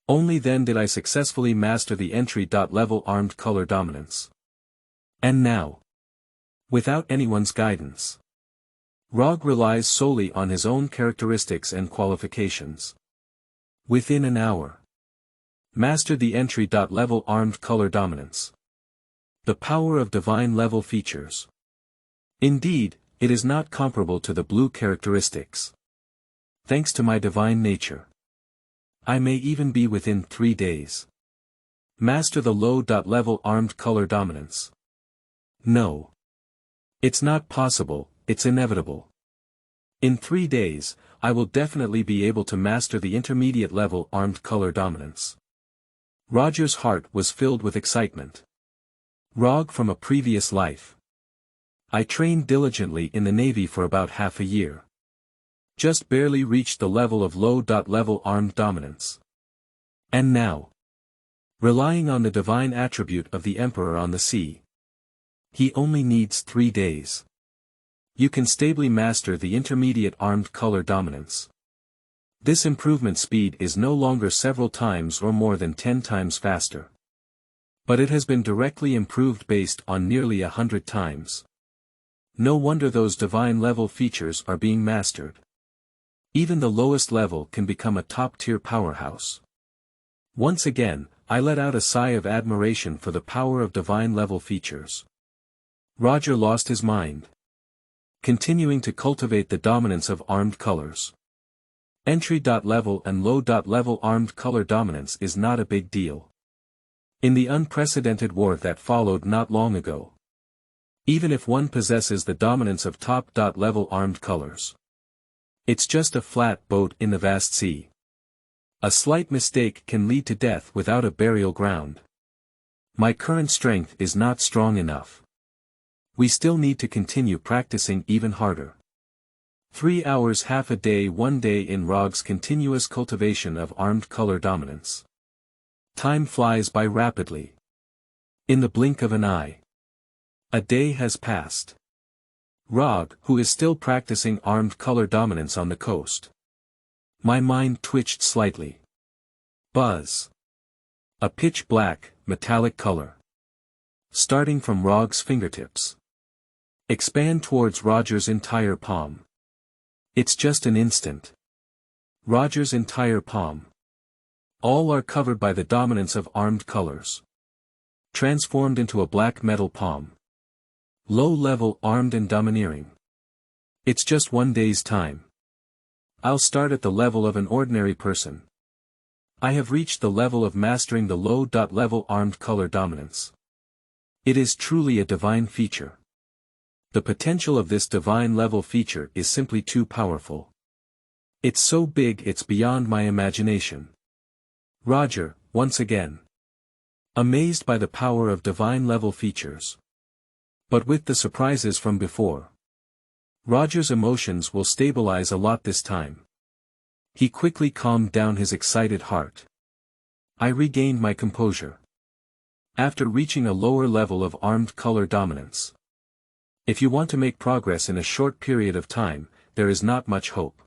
Only then did I successfully master the entry-level armed color dominance. And now, without anyone's guidance, Rogge relies solely on his own characteristics and qualifications. Within an hour, mastered the entry-level armed color dominance. The power of divine level features. Indeed, it is not comparable to the blue characteristics. Thanks to my divine nature, I may even be within 3 days. Master the low-level armed color dominance. No. It's not possible, it's inevitable. In 3 days, I will definitely be able to master the intermediate level armed color dominance. Roger's heart was filled with excitement. Rogge from a previous life. I trained diligently in the Navy for about half a year. Just barely reached the level of low-level armed dominance. And now, relying on the divine attribute of the Emperor on the sea, he only needs 3 days. You can stably master the intermediate armed color dominance. This improvement speed is no longer several times or more than 10 times faster. But it has been directly improved based on nearly 100 times. No wonder those divine level features are being mastered. Even the lowest level can become a top-tier powerhouse. Once again, I let out a sigh of admiration for the power of divine level features. Roger lost his mind. Continuing to cultivate the dominance of armed colors. Entry-level and low-level armed color dominance is not a big deal. In the unprecedented war that followed not long ago, even if one possesses the dominance of top-level armed colors, it's just a flat boat in the vast sea. A slight mistake can lead to death without a burial ground. My current strength is not strong enough. We still need to continue practicing even harder. 3 hours half a day 1 day in Rogge's continuous cultivation of armed color dominance. Time flies by rapidly. In the blink of an eye. A day has passed. Rogge, who is still practicing armed color dominance on the coast. My mind twitched slightly. Buzz. A pitch black, metallic color. Starting from Rogge's fingertips. Expand towards Roger's entire palm. It's just an instant. Roger's entire palm. All are covered by the dominance of armed colors. Transformed into a black metal palm. Low-level armed and domineering. It's just 1 day's time. I'll start at the level of an ordinary person. I have reached the level of mastering the low-level armed color dominance. It is truly a divine feature. The potential of this divine level feature is simply too powerful. It's so big it's beyond my imagination. Roger, once again. Amazed by the power of divine level features. But with the surprises from before. Roger's emotions will stabilize a lot this time. He quickly calmed down his excited heart. I regained my composure. After reaching a lower level of armed color dominance. If you want to make progress in a short period of time, there is not much hope.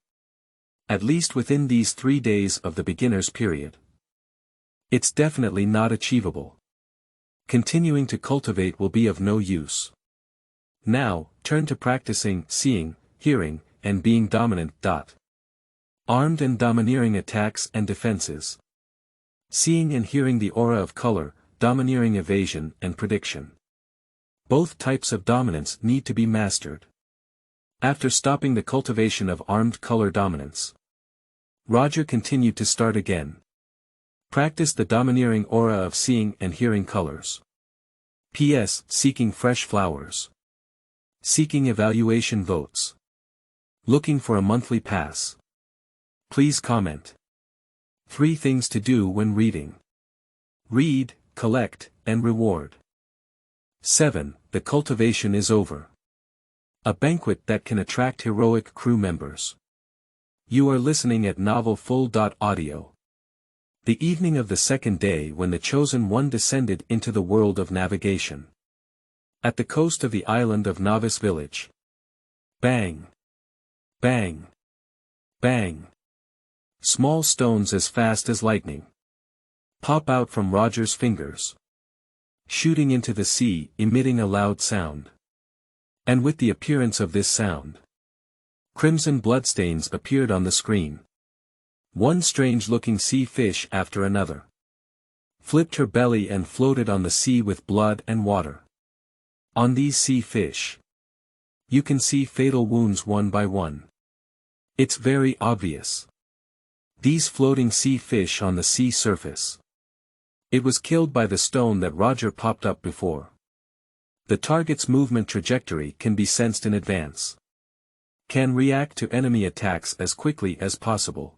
At least within these 3 days of the beginner's period. It's definitely not achievable. Continuing to cultivate will be of no use. Now, turn to practicing seeing, hearing, and being dominant. Armed and domineering attacks and defenses. Seeing and hearing the aura of color, domineering evasion and prediction. Both types of dominance need to be mastered. After stopping the cultivation of armed color dominance, Roger continued to start again. Practice the domineering aura of seeing and hearing colors. P.S. Seeking fresh flowers. Seeking evaluation votes. Looking for a monthly pass. Please comment. 3 things to do when reading. Read, collect, and reward. 7. The cultivation is over. A banquet that can attract heroic crew members. You are listening at Novel Full.audio. The evening of the second day when the Chosen One descended into the world of navigation. At the coast of the island of Novice Village. Bang! Bang! Bang! Small stones as fast as lightning pop out from Roger's fingers, shooting into the sea, emitting a loud sound. And with the appearance of this sound, crimson bloodstains appeared on the screen. One strange-looking sea fish after another flipped her belly and floated on the sea with blood and water. On these sea fish, you can see fatal wounds one by one. It's very obvious. These floating sea fish on the sea surface. It was killed by the stone that Roger popped up before. The target's movement trajectory can be sensed in advance. Can react to enemy attacks as quickly as possible.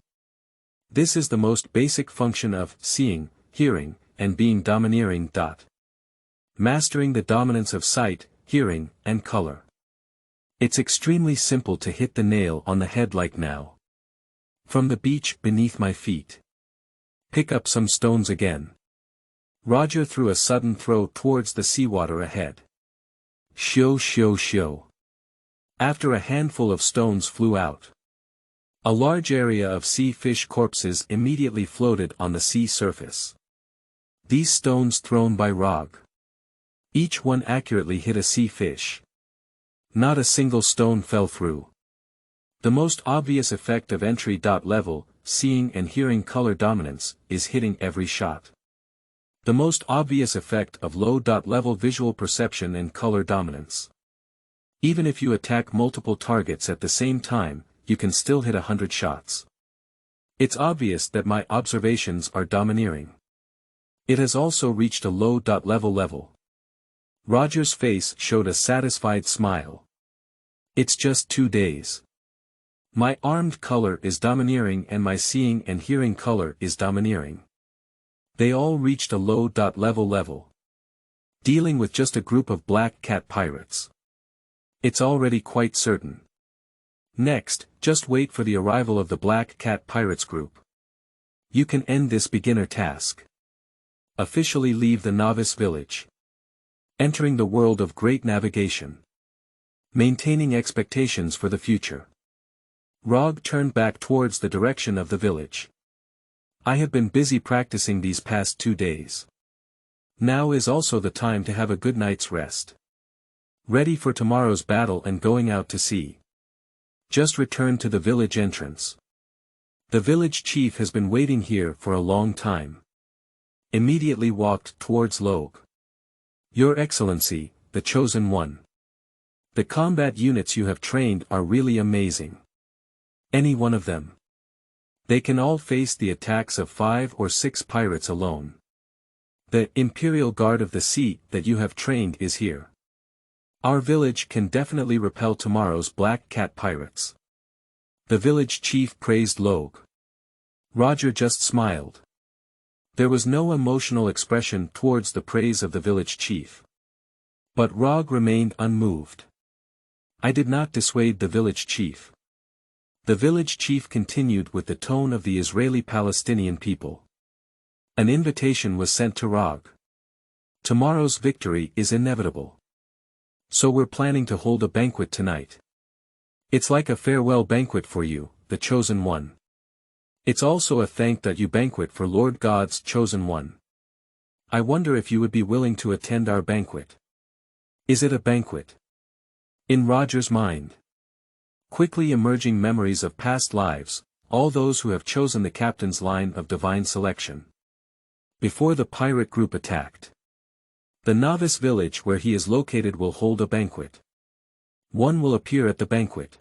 This is the most basic function of seeing, hearing, and being domineering. Mastering the dominance of sight, hearing, and color. It's extremely simple to hit the nail on the head like now. From the beach beneath my feet. Pick up some stones again. Roger threw a sudden throw towards the seawater ahead. Show. After a handful of stones flew out, a large area of sea fish corpses immediately floated on the sea surface. These stones thrown by Rogge. Each one accurately hit a sea fish. Not a single stone fell through. The most obvious effect of entry-level, seeing and hearing color dominance, is hitting every shot. The most obvious effect of low-level visual perception and color dominance. Even if you attack multiple targets at the same time, you can still hit 100 shots. It's obvious that my observations are domineering. It has also reached a low-level level. Roger's face showed a satisfied smile. It's just 2 days. My armed color is domineering and my seeing and hearing color is domineering. They all reached a low-level level. Dealing with just a group of black cat pirates. It's already quite certain. Next, just wait for the arrival of the black cat pirates group. You can end this beginner task. Officially leave the novice village. Entering the world of great navigation. Maintaining expectations for the future. Rogge turned back towards the direction of the village. I have been busy practicing these past 2 days. Now is also the time to have a good night's rest. Ready for tomorrow's battle and going out to sea. Just returned to the village entrance. The village chief has been waiting here for a long time. Immediately walked towards Logue. Your Excellency, the Chosen One. The combat units you have trained are really amazing. Any one of them. They can all face the attacks of 5 or 6 pirates alone. The Imperial Guard of the Sea that you have trained is here. Our village can definitely repel tomorrow's black cat pirates. The village chief praised Logue. Roger just smiled. There was no emotional expression towards the praise of the village chief. But Rogge remained unmoved. I did not dissuade the village chief. The village chief continued with the tone of the Israeli-Palestinian people. An invitation was sent to Rogge. Tomorrow's victory is inevitable. So we're planning to hold a banquet tonight. It's like a farewell banquet for you, the Chosen One. It's also a thank you banquet for Lord God's Chosen One. I wonder if you would be willing to attend our banquet. Is it a banquet? In Roger's mind. Quickly emerging memories of past lives, all those who have chosen the captain's line of divine selection. Before the pirate group attacked. The novice village where he is located will hold a banquet. One will appear at the banquet.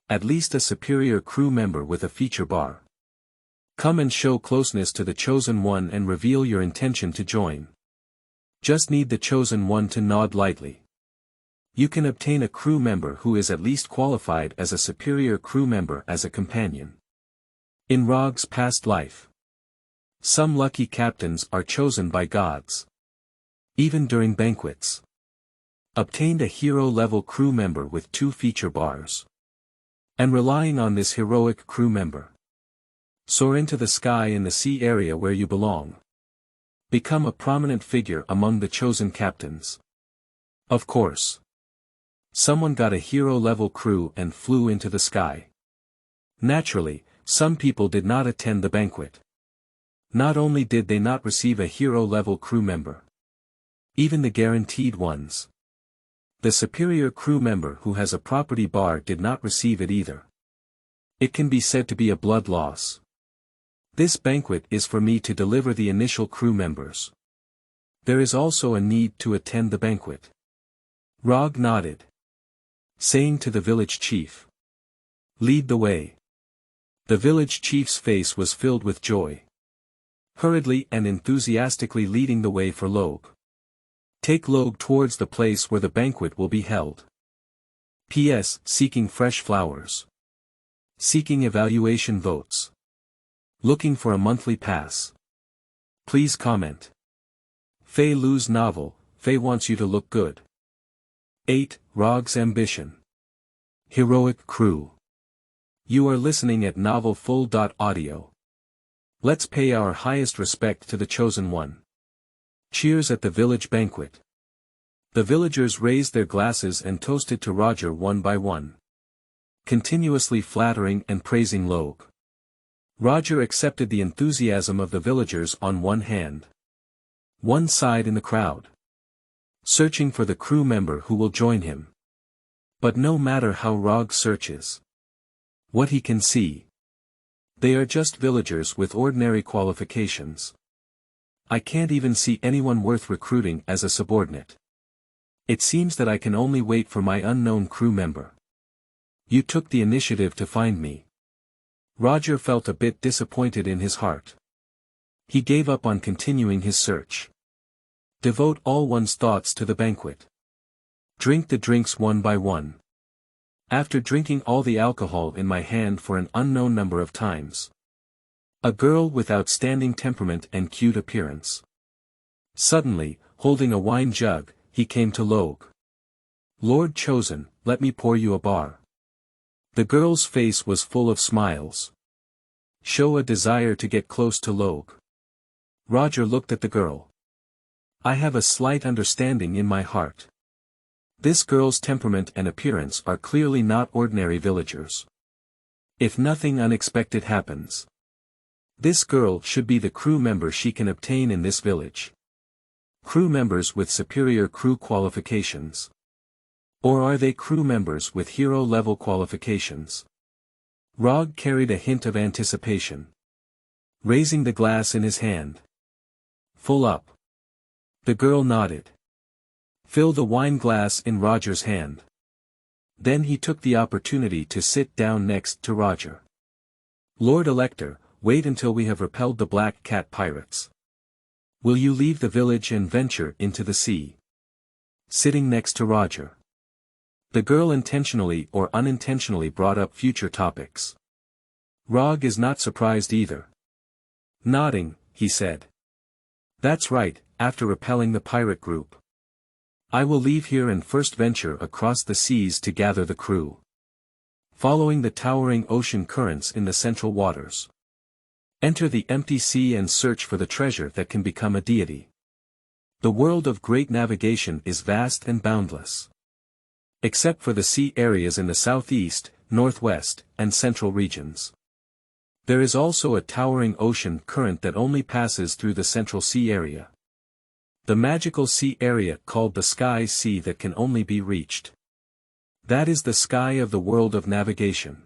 At least a superior crew member with a feature bar. Come and show closeness to the Chosen One and reveal your intention to join. Just need the Chosen One to nod lightly. You can obtain a crew member who is at least qualified as a superior crew member as a companion. In Rogge's past life. Some lucky captains are chosen by gods. Even during banquets. Obtained a hero-level crew member with 2 feature bars. And relying on this heroic crew member. Soar into the sky in the sea area where you belong. Become a prominent figure among the chosen captains. Of course. Someone got a hero-level crew and flew into the sky. Naturally, some people did not attend the banquet. Not only did they not receive a hero-level crew member. Even the guaranteed ones. The superior crew member who has a property bar did not receive it either. It can be said to be a blood loss. This banquet is for me to deliver the initial crew members. There is also a need to attend the banquet. Rogge nodded. Saying to the village chief. Lead the way. The village chief's face was filled with joy. Hurriedly and enthusiastically leading the way for Logue. Take Logue towards the place where the banquet will be held. P.S. Seeking fresh flowers. Seeking evaluation votes. Looking for a monthly pass. Please comment. Feilu's novel, Fei wants you to look good. 8. Rogge's ambition. Heroic crew. You are listening at novelfull.audio. Let's pay our highest respect to the chosen one. Cheers at the village banquet. The villagers raised their glasses and toasted to Rogge one by one. Continuously flattering and praising Logue. Rogge accepted the enthusiasm of the villagers on one hand. One side in the crowd. Searching for the crew member who will join him. But no matter how Rogge searches. What he can see. They are just villagers with ordinary qualifications. I can't even see anyone worth recruiting as a subordinate. It seems that I can only wait for my unknown crew member. You took the initiative to find me. Rogge felt a bit disappointed in his heart. He gave up on continuing his search. Devote all one's thoughts to the banquet. Drink the drinks one by one. After drinking all the alcohol in my hand for an unknown number of times. A girl with outstanding temperament and cute appearance. Suddenly, holding a wine jug, he came to Logue. Lord chosen, let me pour you a bar. The girl's face was full of smiles. Show a desire to get close to Logue. Rogge looked at the girl. I have a slight understanding in my heart. This girl's temperament and appearance are clearly not ordinary villagers. If nothing unexpected happens. This girl should be the crew member she can obtain in this village. Crew members with superior crew qualifications. Or are they crew members with hero-level qualifications? Rogge carried a hint of anticipation. Raising the glass in his hand. Full up. The girl nodded. Fill the wine glass in Rogge's hand. Then he took the opportunity to sit down next to Rogge. Lord Elector, wait until we have repelled the Black Cat pirates. Will you leave the village and venture into the sea? Sitting next to Rogge. The girl intentionally or unintentionally brought up future topics. Rogge is not surprised either. Nodding, he said. That's right, after repelling the pirate group. I will leave here and first venture across the seas to gather the crew. Following the towering ocean currents in the central waters. Enter the empty sea and search for the treasure that can become a deity. The world of great navigation is vast and boundless. Except for the sea areas in the southeast, northwest, and central regions. There is also a towering ocean current that only passes through the central sea area. The magical sea area called the Sky Sea that can only be reached. That is the sky of the world of navigation.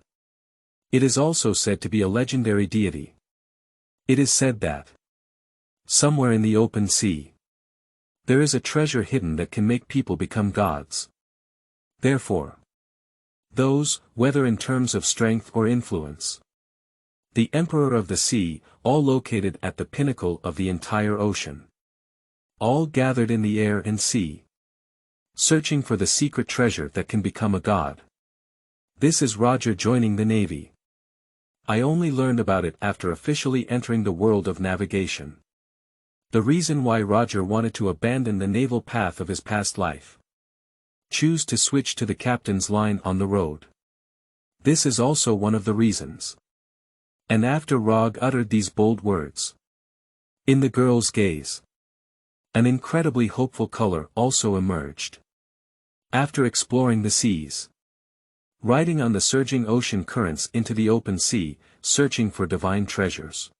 It is also said to be a legendary deity. It is said that somewhere in the open sea, there is a treasure hidden that can make people become gods. Therefore, those, whether in terms of strength or influence, the Emperor of the Sea, all located at the pinnacle of the entire ocean. All gathered in the air and sea. Searching for the secret treasure that can become a god. This is Rogge joining the navy. I only learned about it after officially entering the world of navigation. The reason why Rogge wanted to abandon the naval path of his past life. Choose to switch to the captain's line on the road. This is also one of the reasons. And after Rogge uttered these bold words, in the girl's gaze, an incredibly hopeful color also emerged. After exploring the seas, riding on the surging ocean currents into the open sea, searching for divine treasures.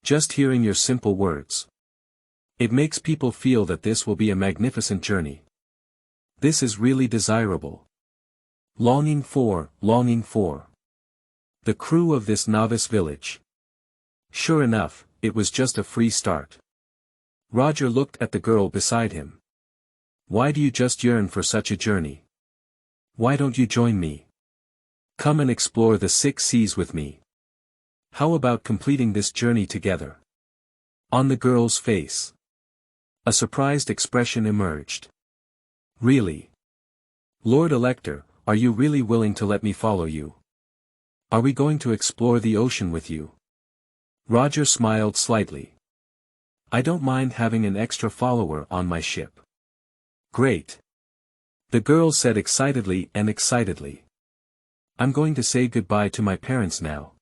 Just hearing your simple words, it makes people feel that this will be a magnificent journey. This is really desirable. Longing for. The crew of this novice village. Sure enough, it was just a free start. Rogge looked at the girl beside him. Why do you just yearn for such a journey? Why don't you join me? Come and explore the 6 seas with me. How about completing this journey together? On the girl's face, a surprised expression emerged. Really? Lord Elector, are you really willing to let me follow you? Are we going to explore the ocean with you? Rogge smiled slightly. I don't mind having an extra follower on my ship. Great. The girl said excitedly. I'm going to say goodbye to my parents now.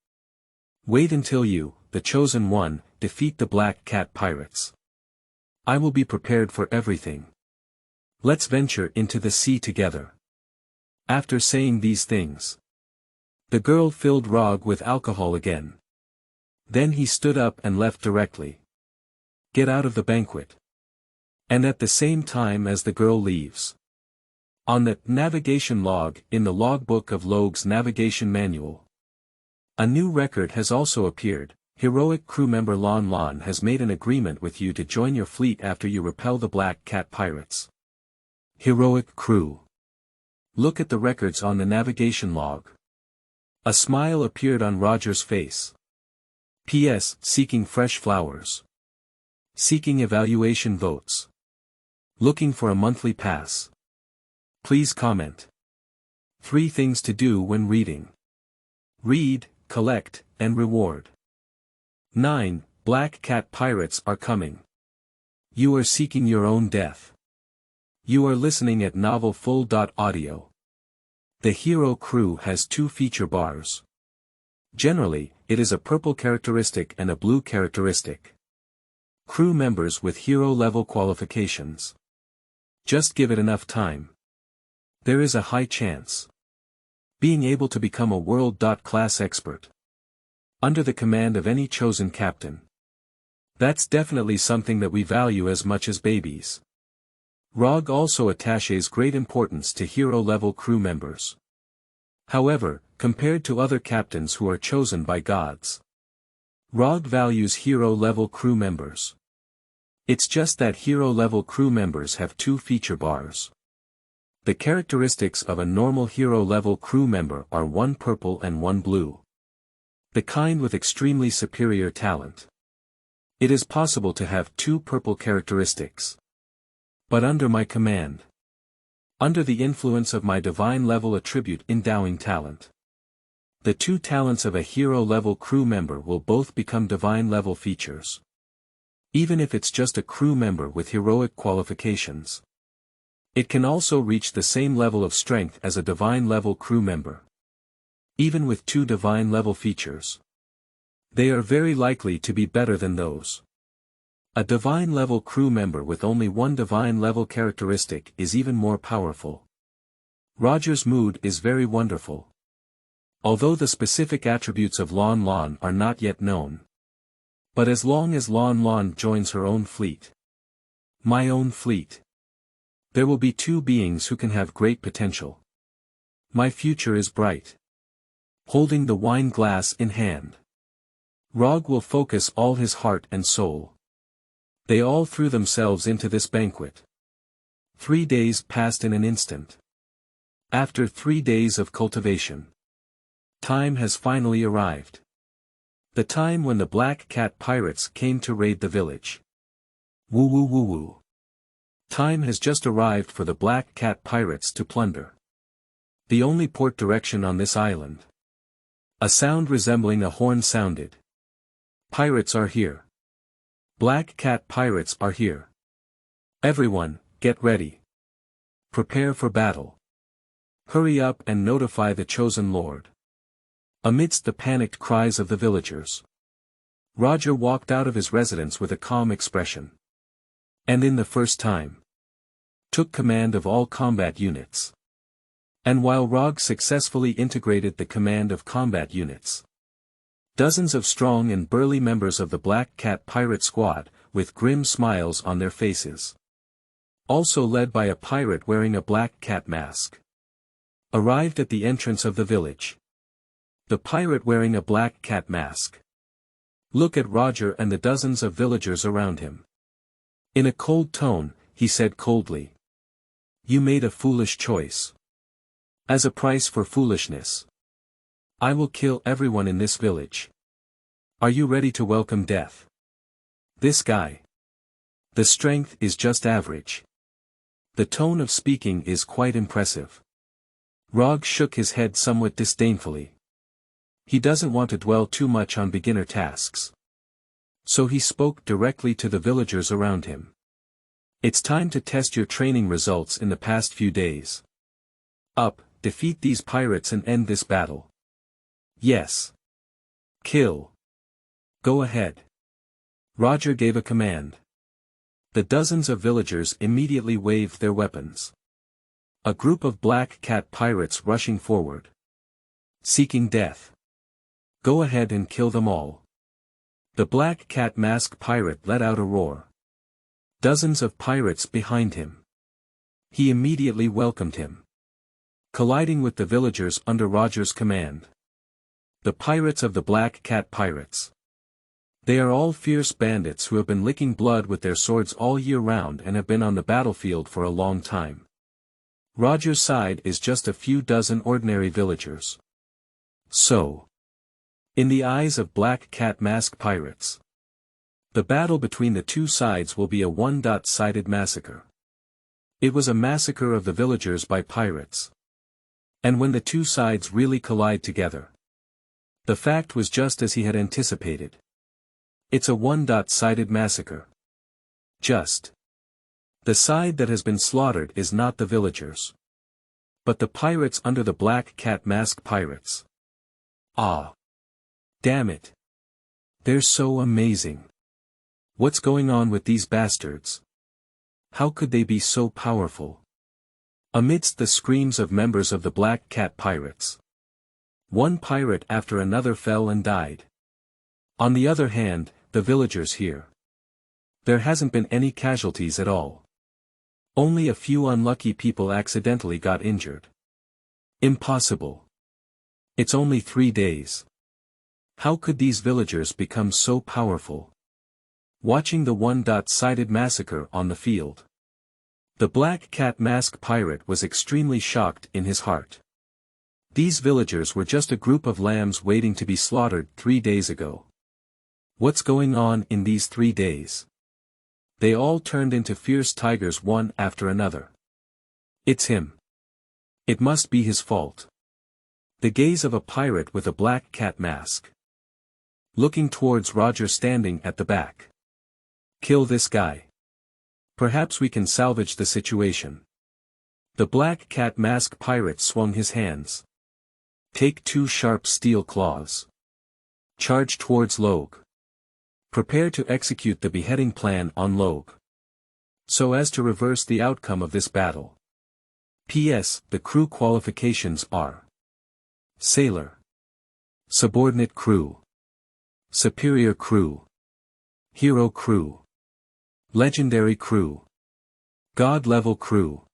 Wait until you, the chosen one, defeat the Black Cat pirates. I will be prepared for everything. Let's venture into the sea together. After saying these things, the girl filled Rogge with alcohol again. Then he stood up and left directly. Get out of the banquet. And at the same time as the girl leaves, on the navigation log in the logbook of Logue's navigation manual, a new record has also appeared. Heroic crew member Lon has made an agreement with you to join your fleet after you repel the Black Cat pirates. Heroic crew. Look at the records on the navigation log. A smile appeared on Rogge's face. P.S. Seeking fresh flowers. Seeking evaluation votes. Looking for a monthly pass. Please comment. 3 things to do when reading. Read, collect, and reward. 9. Black Cat pirates are coming. You are seeking your own death. You are listening at Novel Full.audio. The hero crew has 2 feature bars. Generally, it is a purple characteristic and a blue characteristic. Crew members with hero-level qualifications. Just give it enough time. There is a high chance. Being able to become a world.class expert. Under the command of any chosen captain. That's definitely something that we value as much as babies. Rogge also attaches great importance to hero-level crew members. However, compared to other captains who are chosen by gods, Rogge values hero-level crew members. It's just that hero-level crew members have 2 feature bars. The characteristics of a normal hero-level crew member are 1 purple and 1 blue. The kind with extremely superior talent. It is possible to have 2 purple characteristics. But under my command. Under the influence of my divine level attribute endowing talent. The 2 talents of a hero-level crew member will both become divine level features. Even if it's just a crew member with heroic qualifications. It can also reach the same level of strength as a divine level crew member. Even with 2 divine level features. They are very likely to be better than those. A divine level crew member with only 1 divine level characteristic is even more powerful. Rogge's mood is very wonderful. Although the specific attributes of Lon are not yet known. But as long as Lon joins her own fleet. My own fleet. There will be 2 beings who can have great potential. My future is bright. Holding the wine glass in hand. Rogge will focus all his heart and soul. They all threw themselves into this banquet. 3 days passed in an instant. After 3 days of cultivation. Time has finally arrived. The time when the Black Cat pirates came to raid the village. Woo woo woo woo. Time has just arrived for the Black Cat pirates to plunder. The only port direction on this island. A sound resembling a horn sounded. Pirates are here. Black cat pirates are here. Everyone, get ready. Prepare for battle. Hurry up and notify the chosen lord. Amidst the panicked cries of the villagers, Rogge walked out of his residence with a calm expression. And in the first time, took command of all combat units. And while Rogge successfully integrated the command of combat units, dozens of strong and burly members of the Black Cat pirate squad, with grim smiles on their faces, also led by a pirate wearing a black cat mask, arrived at the entrance of the village. The pirate wearing a black cat mask. Look at Rogge and the dozens of villagers around him. In a cold tone, he said coldly, "You made a foolish choice. As a price for foolishness, I will kill everyone in this village. Are you ready to welcome death? This guy. The strength is just average. The tone of speaking is quite impressive." Rogge shook his head somewhat disdainfully. He doesn't want to dwell too much on beginner tasks. So he spoke directly to the villagers around him. "It's time to test your training results in the past few days. Up, defeat these pirates and end this battle. Yes. Kill. Go ahead." Rogge gave a command. The dozens of villagers immediately waved their weapons. A group of black cat pirates rushing forward, seeking death. "Go ahead and kill them all." The black cat mask pirate let out a roar. Dozens of pirates behind him. He immediately welcomed him, colliding with the villagers under Rogge's command. The pirates of the Black Cat Pirates. They are all fierce bandits who have been licking blood with their swords all year round and have been on the battlefield for a long time. Rogge's side is just a few dozen ordinary villagers. So, in the eyes of Black Cat Mask Pirates, the battle between the two sides will be a one-sided massacre. It was a massacre of the villagers by pirates. And when the two sides really collide together, the fact was just as he had anticipated. It's a one-sided massacre. Just. The side that has been slaughtered is not the villagers, but the pirates under the Black Cat Mask Pirates. Ah. Damn it. They're so amazing. What's going on with these bastards? How could they be so powerful? Amidst the screams of members of the Black Cat Pirates, one pirate after another fell and died. On the other hand, the villagers here. There hasn't been any casualties at all. Only a few unlucky people accidentally got injured. Impossible. It's only 3 days. How could these villagers become so powerful? Watching the one-sided massacre on the field, the Black Cat Mask Pirate was extremely shocked in his heart. These villagers were just a group of lambs waiting to be slaughtered 3 days ago. What's going on in these 3 days? They all turned into fierce tigers one after another. It's him. It must be his fault. The gaze of a pirate with a black cat mask, looking towards Rogge standing at the back. Kill this guy. Perhaps we can salvage the situation. The Black Cat Mask Pirate swung his hands. Take 2 sharp steel claws. Charge towards Logue. Prepare to execute the beheading plan on Logue, so as to reverse the outcome of this battle. P.S. The crew qualifications are: Sailor, Subordinate Crew, Superior Crew, Hero Crew, Legendary Crew, God Level Crew.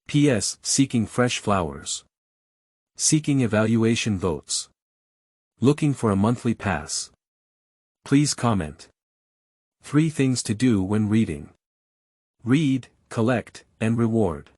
P.S. Seeking fresh flowers. Seeking evaluation votes. Looking for a monthly pass. Please comment. 3 things to do when reading. Read, collect, and reward.